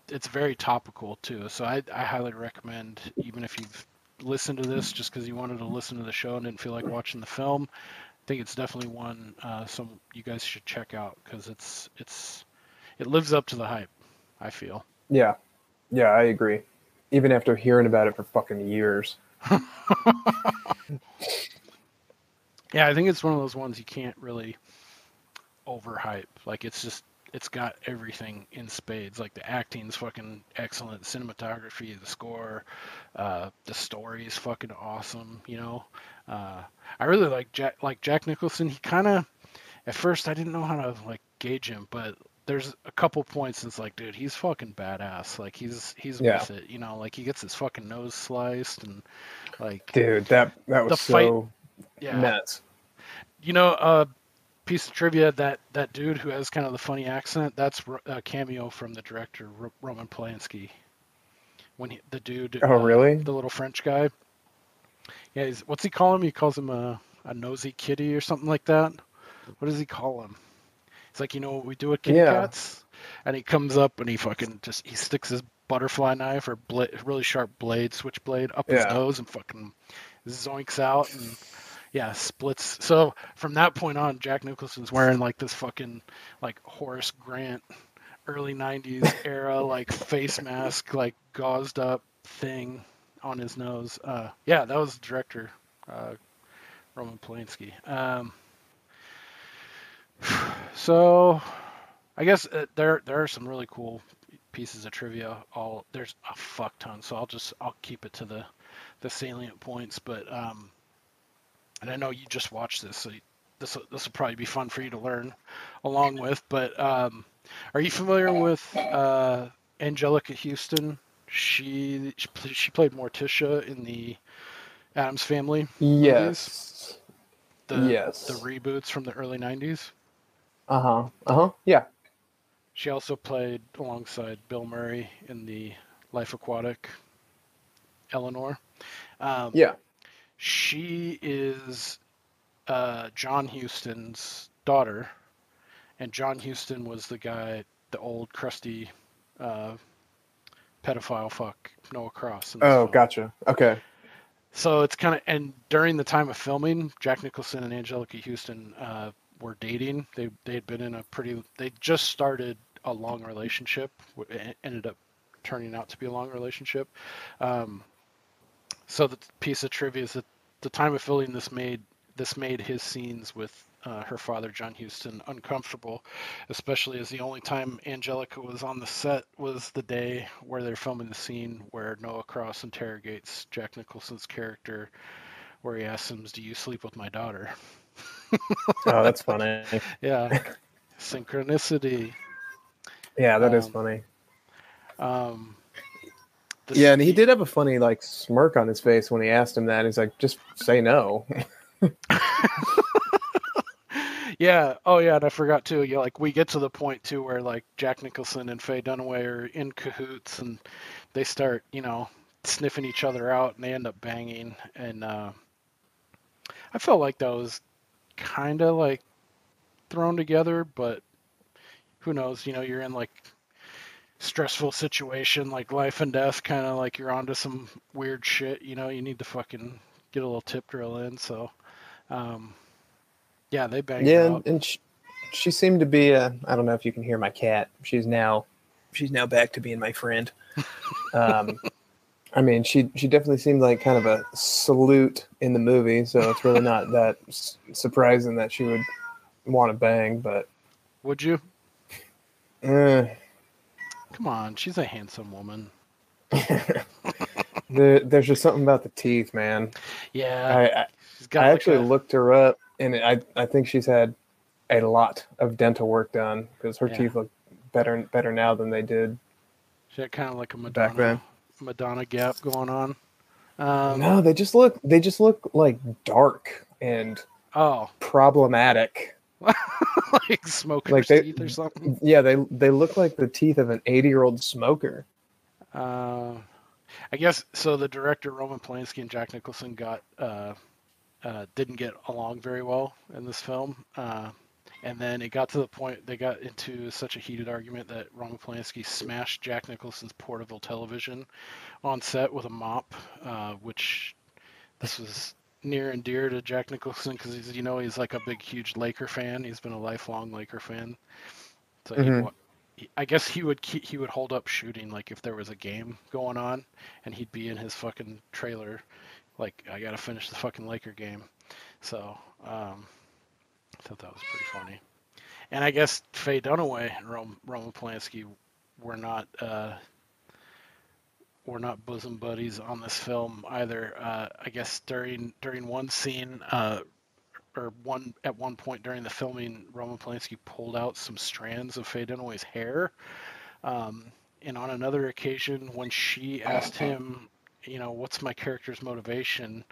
it's very topical too. So I highly recommend, even if you've listened to this just because you wanted to listen to the show and didn't feel like watching the film, I think it's definitely one some you guys should check out, because it lives up to the hype, I feel. Yeah, I agree. Even after hearing about it for fucking years. Yeah, I think it's one of those ones you can't really overhype. Like it's got everything in spades. Like the acting's fucking excellent, cinematography, the score, the story's fucking awesome. I really like Jack Nicholson. He kind of, at first I didn't know how to like gauge him, but there's a couple points it's like, dude, he's fucking badass. Like he's with it. Like he gets his fucking nose sliced, and like, dude, that was the so fight, nuts. Piece of trivia, that dude who has kind of the funny accent, that's a cameo from the director Roman Polanski. When the dude, really, the little French guy, yeah, what's he call him? He calls him a nosy kitty or something like that. What does he call him? It's like, what we do with kitty cats, and he comes up and he fucking he sticks his butterfly knife or really sharp switchblade up his nose and fucking zoinks out and. Yeah, splits. So from that point on, Jack Nicholson's wearing like this fucking like Horace Grant early 90s era like face mask, like gauzed up thing on his nose. Yeah, that was the director, Roman Polanski. So I guess there are some really cool pieces of trivia. There's a fuck ton, so I'll keep it to the salient points, but and I know you just watched this, so this will probably be fun for you to learn along with. But are you familiar with Angelica Houston? She played Morticia in the Addams Family movies. Yes. The reboots from the early 90s. Yeah. She also played alongside Bill Murray in the Life Aquatic Eleanor. Yeah. She is John Huston's daughter, and John Huston was the old crusty pedophile fuck Noah Cross. Oh, film. Gotcha. Okay. So it's kind of, and during the time of filming, Jack Nicholson and Angelica Houston were dating. They had been in they just started a long relationship. It ended up turning out to be a long relationship. So the piece of trivia is that the time of filming this made his scenes with her father, John Huston, uncomfortable, especially as the only time Angelica was on the set was the day where they're filming the scene where Noah Cross interrogates Jack Nicholson's character, where he asks him, "Do you sleep with my daughter?" Oh, that's funny. Yeah. Synchronicity. Yeah, that is funny. Yeah, and he did have a funny like smirk on his face when he asked him that. He's like, "Just say no." Yeah. Oh, yeah. And I forgot too. Yeah, like we get to the point too where like Jack Nicholson and Faye Dunaway are in cahoots, and they start, sniffing each other out, and they end up banging. And I felt like that was kind of like thrown together, but who knows? You know, you're in like stressful situation, like life and death, kind of like you're onto some weird shit. You know, you need to fucking get a little tip drill in. So, yeah, they banged her out. And she seemed to be. I don't know if you can hear my cat. She's now back to being my friend. I mean, she definitely seemed like kind of a salute in the movie, so it's really not that surprising that she would want to bang. But would you? Come on, she's a handsome woman. There's just something about the teeth, man. Yeah, I actually looked her up, and I think she's had a lot of dental work done because her teeth look better now than they did. She had kind of like a back then. Madonna gap going on. No, they just look like dark and problematic. Like smoker's teeth or something. Yeah, they look like the teeth of an 80-year-old smoker. I guess so. The director Roman Polanski and Jack Nicholson didn't get along very well in this film. And then it got to the point they got into such a heated argument that Roman Polanski smashed Jack Nicholson's portable television on set with a mop, which this was near and dear to Jack Nicholson because he's like a big, huge Laker fan. He's been a lifelong Laker fan. So I guess he would hold up shooting like if there was a game going on, and he'd be in his fucking trailer, like I gotta finish the fucking Laker game. So. I thought that was pretty funny. And I guess Faye Dunaway and Roman Polanski were not bosom buddies on this film either. I guess during one scene, at one point during the filming, Roman Polanski pulled out some strands of Faye Dunaway's hair. And on another occasion, when she asked him, what's my character's motivation,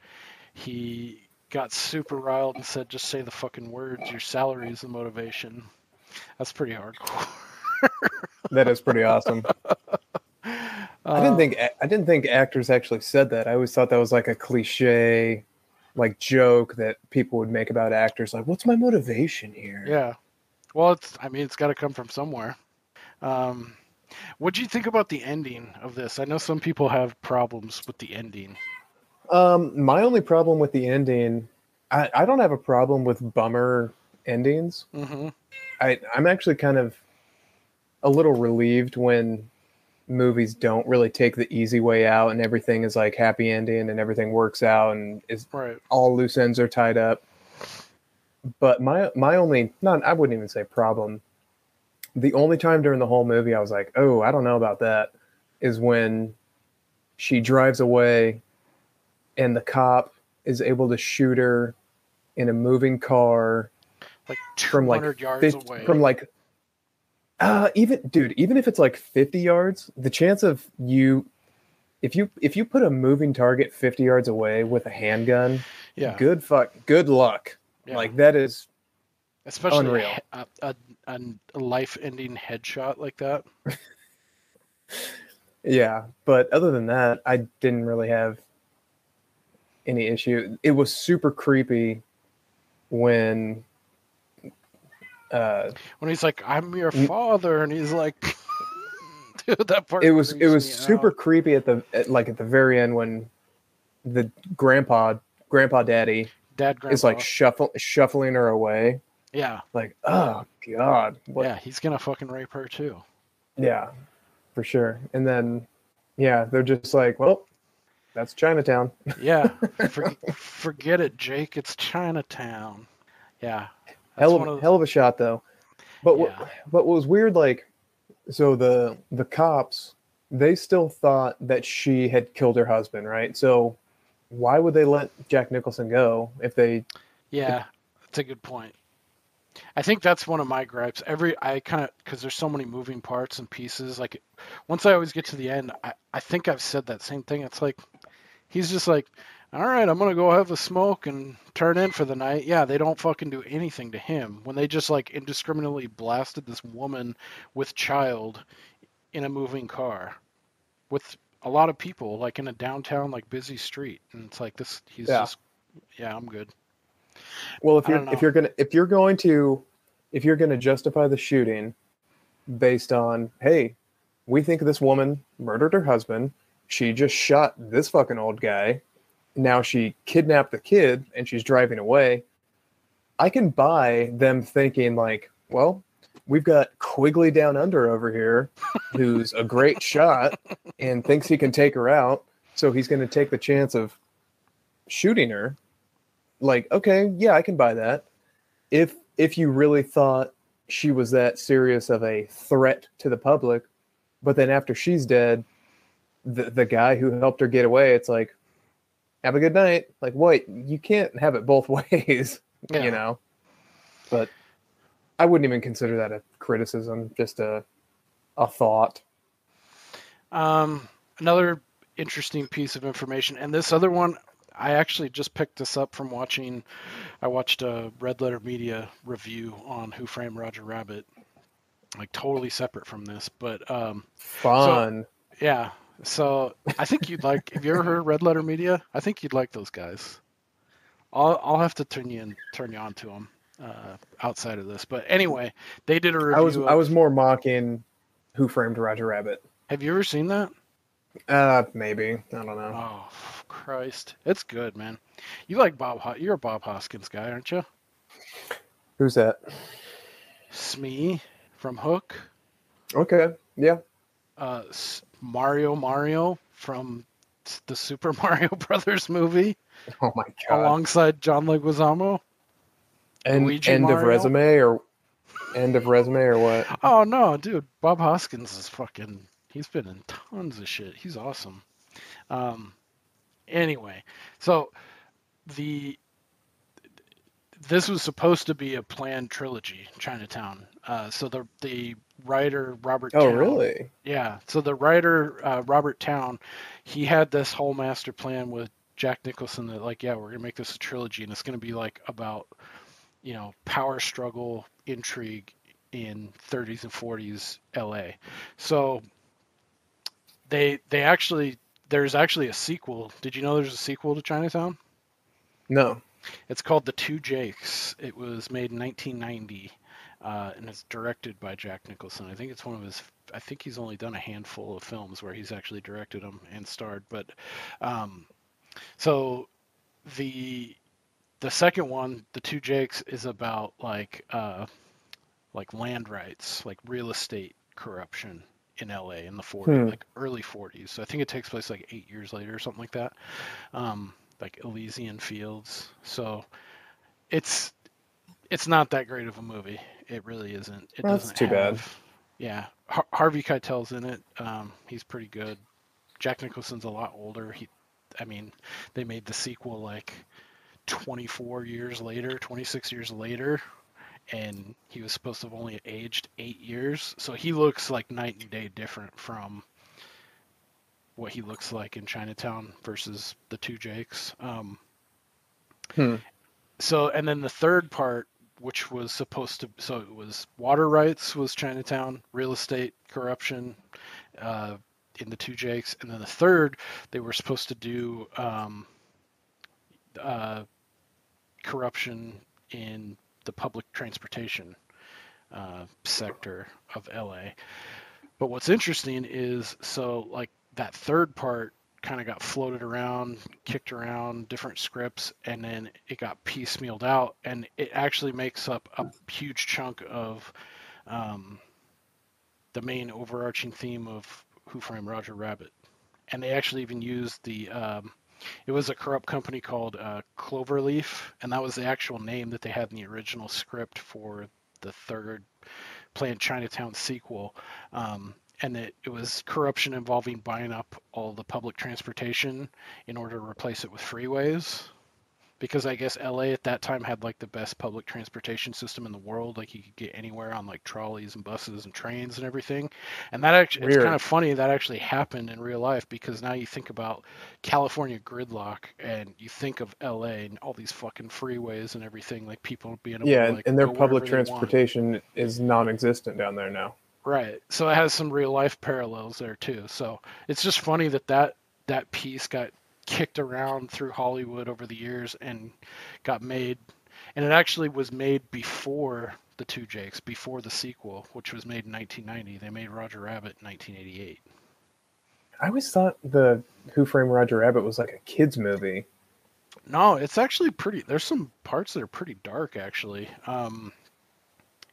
he got super riled and said, just say the fucking words, your salary is the motivation. That's pretty hardcore. That is pretty awesome. I didn't think actors actually said that. I always thought that was like a cliche like joke that people would make about actors, like, what's my motivation here? Yeah. Well, it's got to come from somewhere. What do you think about the ending of this? I know some people have problems with the ending. My only problem with the ending, I don't have a problem with bummer endings. Mm-hmm. I'm actually kind of a little relieved when movies don't really take the easy way out and everything is like happy ending and everything works out and all loose ends are tied up. But my only, I wouldn't even say problem. The only time during the whole movie I was like, oh, I don't know about that, is when she drives away and the cop is able to shoot her in a moving car, like 200 yards away. From like, even if it's like 50 yards, the chance of if you put a moving target 50 yards away with a handgun, good luck. Yeah. Like that is especially unreal. A life-ending headshot like that. Yeah, but other than that, I didn't really have any issue. It was super creepy when he's like, I'm your father, and he's like, dude, that part. It was super creepy at the very end when the grandpa daddy is like shuffling her away. Yeah. Like, oh God. What? Yeah, he's gonna fucking rape her too. Yeah, for sure. And then, yeah, they're just like, well, that's Chinatown. Yeah. Forget it, Jake. It's Chinatown. Yeah. Hell of a shot though. But what was weird, like, so the cops, they still thought that she had killed her husband, right? So why would they let Jack Nicholson go if they? Yeah, that's a good point. I think that's one of my gripes. Because there's so many moving parts and pieces. Like, once I always get to the end, I think I've said that same thing. It's like, he's just like, all right, I'm going to go have a smoke and turn in for the night. Yeah, they don't fucking do anything to him when they just like indiscriminately blasted this woman with child in a moving car with a lot of people, like in a downtown, like busy street. And it's like this, I'm good. Well, if you're going to justify the shooting based on, hey, we think this woman murdered her husband, she just shot this fucking old guy, now she kidnapped the kid and she's driving away, I can buy them thinking like, well, we've got Quigley Down Under over here who's a great shot and thinks he can take her out, so he's going to take the chance of shooting her. Like, okay, yeah, I can buy that. If you really thought she was that serious of a threat to the public, but then after she's dead, the guy who helped her get away, it's like, have a good night. Like, wait, you can't have it both ways, you know? But I wouldn't even consider that a criticism, just a thought. Another interesting piece of information, and this other one, I actually just picked this up from I watched a Red Letter Media review on Who Framed Roger Rabbit, like totally separate from this, but fun. So I think you'd like. Have you ever heard Red Letter Media? I think you'd like those guys. I'll have to turn you on to them outside of this. But anyway, they did a review. I was more mocking Who Framed Roger Rabbit. Have you ever seen that? Maybe. I don't know. Oh Christ, it's good, man. You like You're a Bob Hoskins guy, aren't you? Who's that? Smee from Hook. Okay. Yeah. Mario from the Super Mario Brothers movie. Oh my God. Alongside John Leguizamo. End of resume or what? Oh no, dude. Bob Hoskins is he's been in tons of shit. He's awesome. Anyway, so this was supposed to be a planned trilogy, Chinatown. So the writer Robert Town. Oh, really? Yeah. So the writer Robert Town, he had this whole master plan with Jack Nicholson that like, yeah, we're gonna make this a trilogy, and it's gonna be like about, power struggle, intrigue in 30s and 40s LA. So there's actually a sequel. Did you know there's a sequel to Chinatown? No. It's called The Two Jakes. It was made in 1990, and it's directed by Jack Nicholson. I think it's I think he's only done a handful of films where he's actually directed them and starred. But so the second one, The Two Jakes, is about like land rights, like real estate corruption in LA in the 40s, like early 40s. So I think it takes place like 8 years later or something like that. Like Elysian Fields. So it's not that great of a movie. It really isn't. That's too bad. Yeah. Harvey Keitel's in it. He's pretty good. Jack Nicholson's a lot older. They made the sequel like 26 years later, and he was supposed to have only aged 8 years. So he looks like night and day different from what he looks like in Chinatown versus The Two Jakes. So, and then the third part, which was it was water rights was Chinatown, real estate corruption in The Two Jakes, and then the third, they were supposed to do corruption in the public transportation sector of LA. But what's interesting is, so like that third part kind of got floated around, kicked around, different scripts, and then it got piecemealed out, and it actually makes up a huge chunk of the main overarching theme of Who Framed Roger Rabbit. And they actually even used it was a corrupt company called Cloverleaf, and that was the actual name that they had in the original script for the third planned Chinatown sequel. And it was corruption involving buying up all the public transportation in order to replace it with freeways. Because I guess LA at that time had like the best public transportation system in the world. Like you could get anywhere on like trolleys and buses and trains and everything. And that actually, it's kind of funny that actually happened in real life, because now you think about California gridlock and you think of LA and all these fucking freeways and everything, like people being able to like, and their public transportation is non-existent down there now. Right. So it has some real life parallels there too. So it's just funny that piece got kicked around through Hollywood over the years and got made. And it actually was made before the Two Jakes, before the sequel, which was made in 1990. They made Roger Rabbit in 1988. I always thought the Who Framed Roger Rabbit was like a kids movie. No, it's actually pretty. There's some parts that are pretty dark, actually.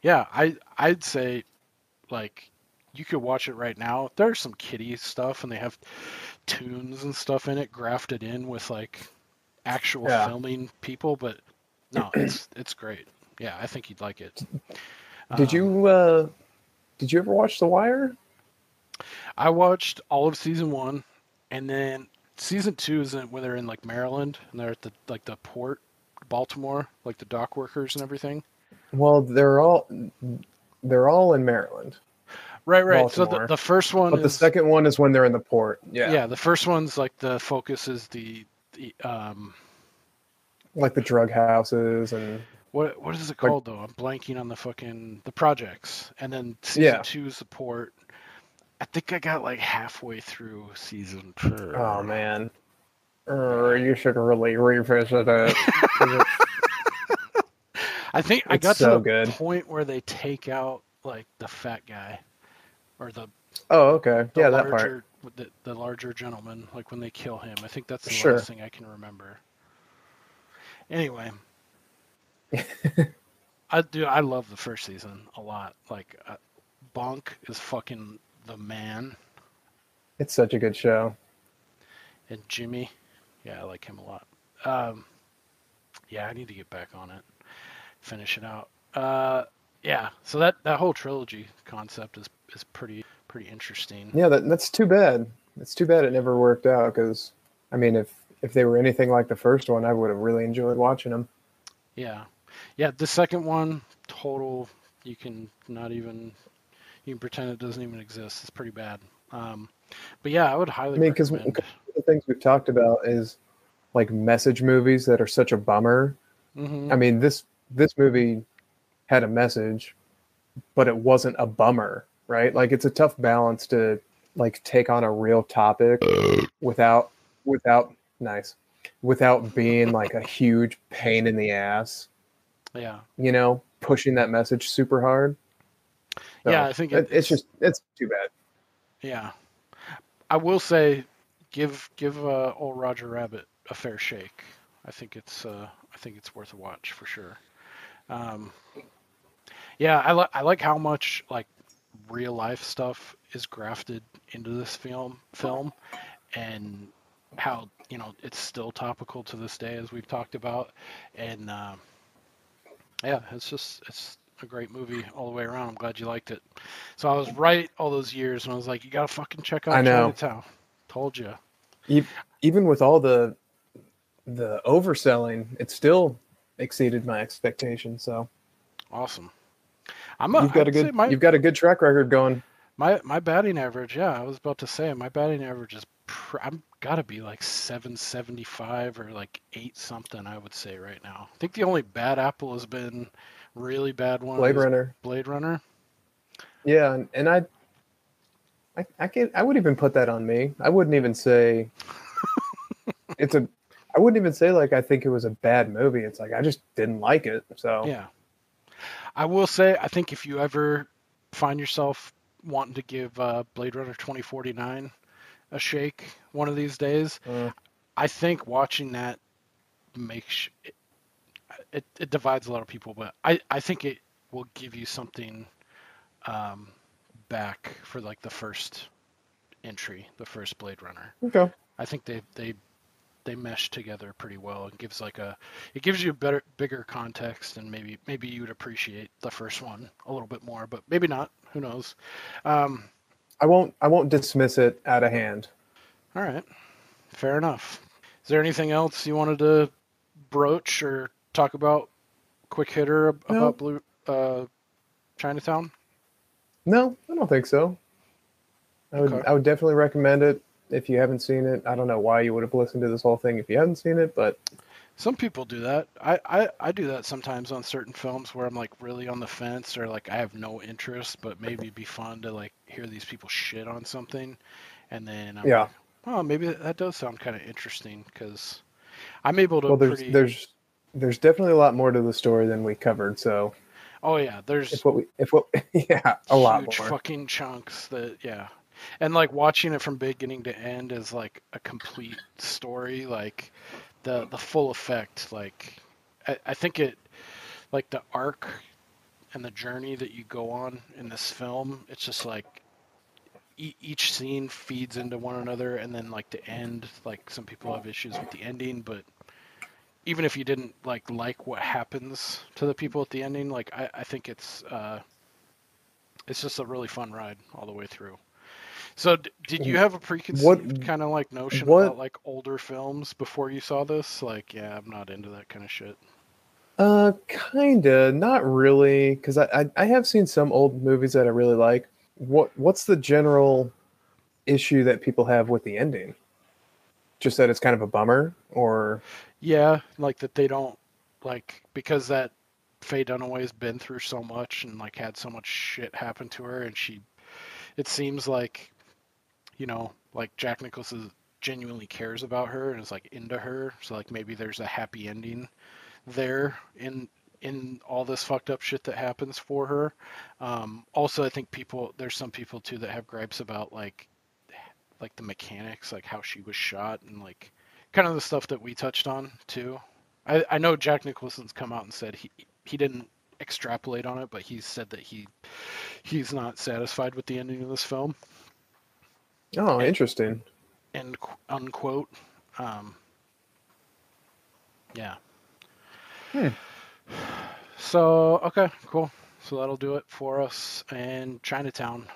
Yeah, I'd say, like, you could watch it right now. There's some kiddie stuff, and they have tunes and stuff in it grafted in with like actual filming people. But no, it's great. Yeah, I think you'd like it. Did you ever watch The Wire? I watched all of season 1, and then season 2 is when they're in like Maryland and they're at the port, Baltimore, like the dock workers and everything. Well, they're all in Maryland. Right. Baltimore. So the first one, but the second one is when they're in the port. Yeah. Yeah, the first one's like the focus is the like the drug houses and what is it called though? I'm blanking on the projects. And then season 2 is the port. I think I got like halfway through season 2. Oh man, you should really revisit it. I think I got to the point where they take out like the fat guy, or the okay, yeah, larger, that part. The larger gentleman, like when they kill him. I think that's the last thing I can remember. Anyway, I love the first season a lot. Like, Bonk is fucking the man. It's such a good show. And Jimmy, yeah, I like him a lot. Yeah, I need to get back on it, finish it out. Yeah, so that whole trilogy concept is pretty interesting. Yeah, that's too bad. It's too bad it never worked out, because I mean, if they were anything like the first one, I would have really enjoyed watching them. Yeah, the second one, you can pretend it doesn't even exist. It's pretty bad. But yeah, I would highly recommend. Because one of the things we've talked about is like message movies that are such a bummer. Mm-hmm. I mean, this movie had a message, but it wasn't a bummer, right? Like, it's a tough balance to like take on a real topic without being like a huge pain in the ass. Yeah. You know, pushing that message super hard. So yeah, I think it's too bad. Yeah. I will say, give old Roger Rabbit a fair shake. I think it's worth a watch for sure. Yeah, I like how much like real life stuff is grafted into this film, and how, you know, it's still topical to this day, as we've talked about. And yeah, it's a great movie all the way around. I'm glad you liked it. So I was right all those years, and I was like, you gotta fucking check out Chinatown. Told you. Even with all the overselling, it still exceeded my expectations. So awesome. You've got a good track record going. My batting average, yeah, I was about to say my batting average is I'm gotta be like 775 or like 8 something, I would say right now. I think the only bad apple has been really bad one. Blade Runner. Yeah, and I would even put that on me. I wouldn't even say I wouldn't even say like I think it was a bad movie. It's like I just didn't like it. So yeah. I will say, I think if you ever find yourself wanting to give Blade Runner 2049 a shake one of these days, I think watching that makes it divides a lot of people, but I think it will give you something back for like the first entry, the first Blade Runner. Okay. I think they mesh together pretty well. It gives you a bigger context, and maybe you would appreciate the first one a little bit more, but maybe not. Who knows? I won't dismiss it out of hand. All right, fair enough. Is there anything else you wanted to broach or talk about? Quick hitter about Chinatown? No, I don't think so. I would definitely recommend it. If you haven't seen it, I don't know why you would have listened to this whole thing if you haven't seen it, but some people do that. I do that sometimes on certain films where I'm like really on the fence, or like I have no interest, but maybe it'd be fun to like hear these people shit on something, and then I'm like, oh, maybe that does sound kind of interesting, because I'm able to. Well, there's there's definitely a lot more to the story than we covered. So, oh yeah, there's yeah, a lot huge more. fucking chunks that and like watching it from beginning to end is like a complete story, like the full effect. Like I think it like the arc and the journey that you go on in this film. It's just like each scene feeds into one another, and then like the end. Like some people have issues with the ending, but even if you didn't like what happens to the people at the ending, like I think it's just a really fun ride all the way through. So did you have a preconceived kind of like notion about like older films before you saw this? Like, yeah, I'm not into that kind of shit. Kinda, not really, because I have seen some old movies that I really like. What's the general issue that people have with the ending? Just that it's kind of a bummer, or yeah, like that they don't like because that Faye Dunaway's been through so much and like had so much shit happen to her, and it seems like like Jack Nicholson genuinely cares about her and is like into her, so like maybe there's a happy ending there in all this fucked up shit that happens for her. Also, I think there's some people too that have gripes about like the mechanics, like how she was shot, and like kind of the stuff that we touched on too. I know Jack Nicholson's come out and said he didn't extrapolate on it, but he said that he's not satisfied with the ending of this film. Oh, interesting. End unquote. Yeah. So okay, cool. So that'll do it for us. And Chinatown.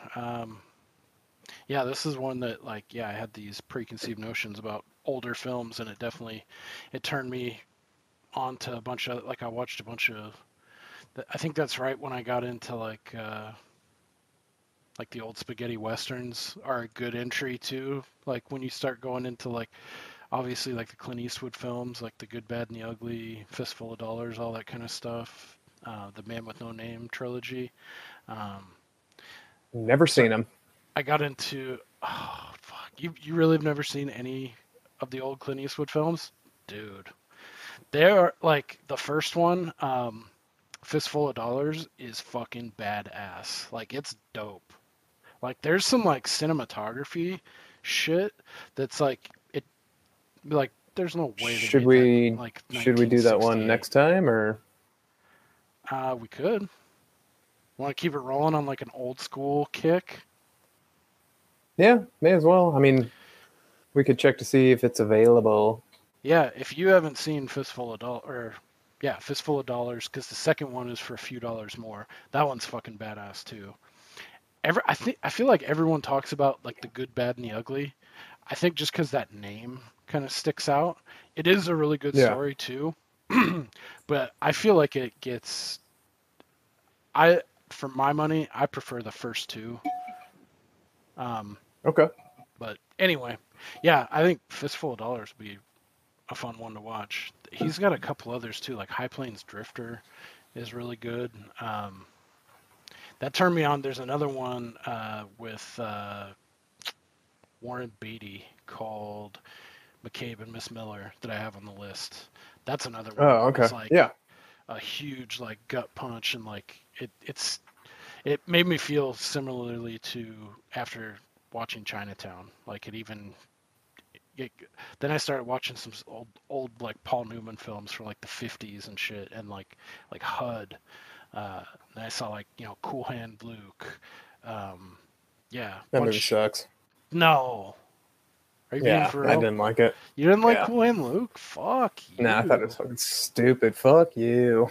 Yeah, this is one that I had these preconceived notions about older films, and it turned me on to a bunch of I watched a bunch of. I think that's right when I got into like the old spaghetti westerns are a good entry too. Like when you start going into obviously like the Clint Eastwood films, like The Good, Bad, and the Ugly, Fistful of Dollars, all that kind of stuff. The Man with No Name trilogy. Never seen them. I got into. Oh fuck! You really have never seen any of the old Clint Eastwood films, dude? They're like the first one. Fistful of Dollars is fucking badass. Like it's dope. Like there's some like cinematography shit that's like it like there's no way should we do that one next time, or we could. Want to keep it rolling on like an old school kick? Yeah, may as well. I mean, we could check to see if it's available. Yeah, if you haven't seen Fistful of Dollars, because the second one is for a few dollars more. That one's fucking badass too. I feel like everyone talks about like The Good, Bad, and the Ugly. I think just because that name kind of sticks out. It is a really good story too, but I feel like it gets. For my money, I prefer the first two. Okay. But anyway, yeah, I think Fistful of Dollars would be a fun one to watch. He's got a couple others too, like High Plains Drifter is really good. That turned me on. There's another one with Warren Beatty called McCabe and Miss Miller that I have on the list. That's another one. Oh, okay. It's a huge gut punch, and it made me feel similarly to after watching Chinatown. Then I started watching some old Paul Newman films from the 50s and shit, and like HUD. And I saw Cool Hand Luke. Yeah. That movie sucks. No. Are you being for real? I didn't like it. You didn't like Cool Hand Luke? Fuck you. Nah, I thought it was fucking stupid. Fuck you.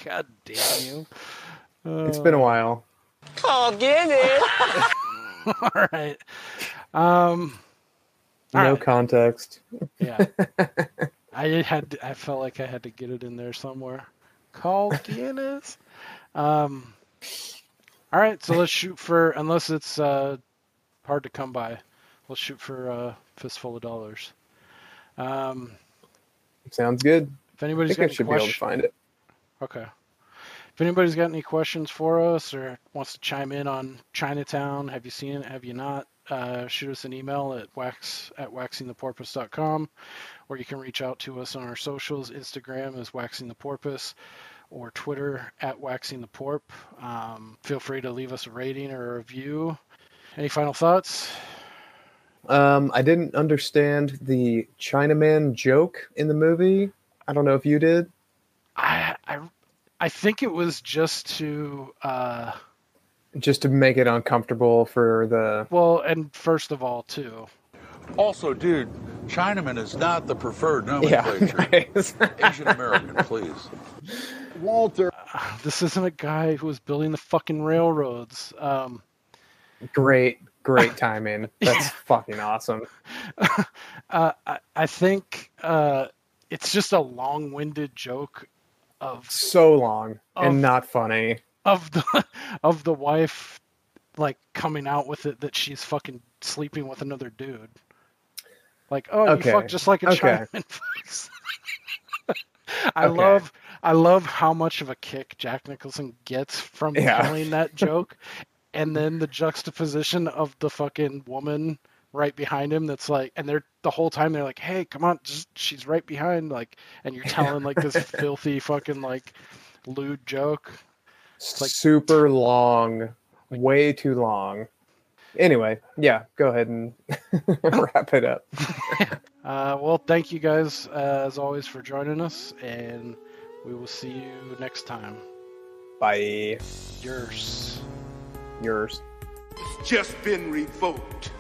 God damn you. It's been a while. Oh, get it. All right. No context. Yeah. I felt like I had to get it in there somewhere. Call Guinness. All right, so let's shoot for, unless it's hard to come by, let's shoot for Fistful of Dollars. Sounds good. If anybody's I should be able to find it. Okay. If anybody's got any questions for us or wants to chime in on Chinatown, have you seen it? Have you not? shoot us an email at waxingtheporpoise.com, or you can reach out to us on our socials. Instagram is waxingtheporpoise, or Twitter at waxingtheporp. Feel free to leave us a rating or a review. Any final thoughts? I didn't understand the Chinaman joke in the movie. I don't know if you did. I think it was just to make it uncomfortable for the... Well, and first of all, too. Also, dude, Chinaman is not the preferred nomenclature. Yeah, Asian American, please. Walter. This isn't a guy who was building the fucking railroads. Great timing. That's fucking awesome. I think it's just a long-winded joke of so long and not funny of the wife like coming out with it that she's fucking sleeping with another dude. Like, oh, okay. You fuck just like a Chinaman fucks. I love how much of a kick Jack Nicholson gets from telling that joke, and then the juxtaposition of the fucking woman right behind him that's like, and they're the whole time they're like, hey, come on, she's right behind, like, and you're telling like this filthy fucking like lewd joke. It's like super long, way too long. Anyway, yeah, go ahead and wrap it up. Well, thank you guys as always for joining us, and we will see you next time. Bye. Yours. Just been revoked.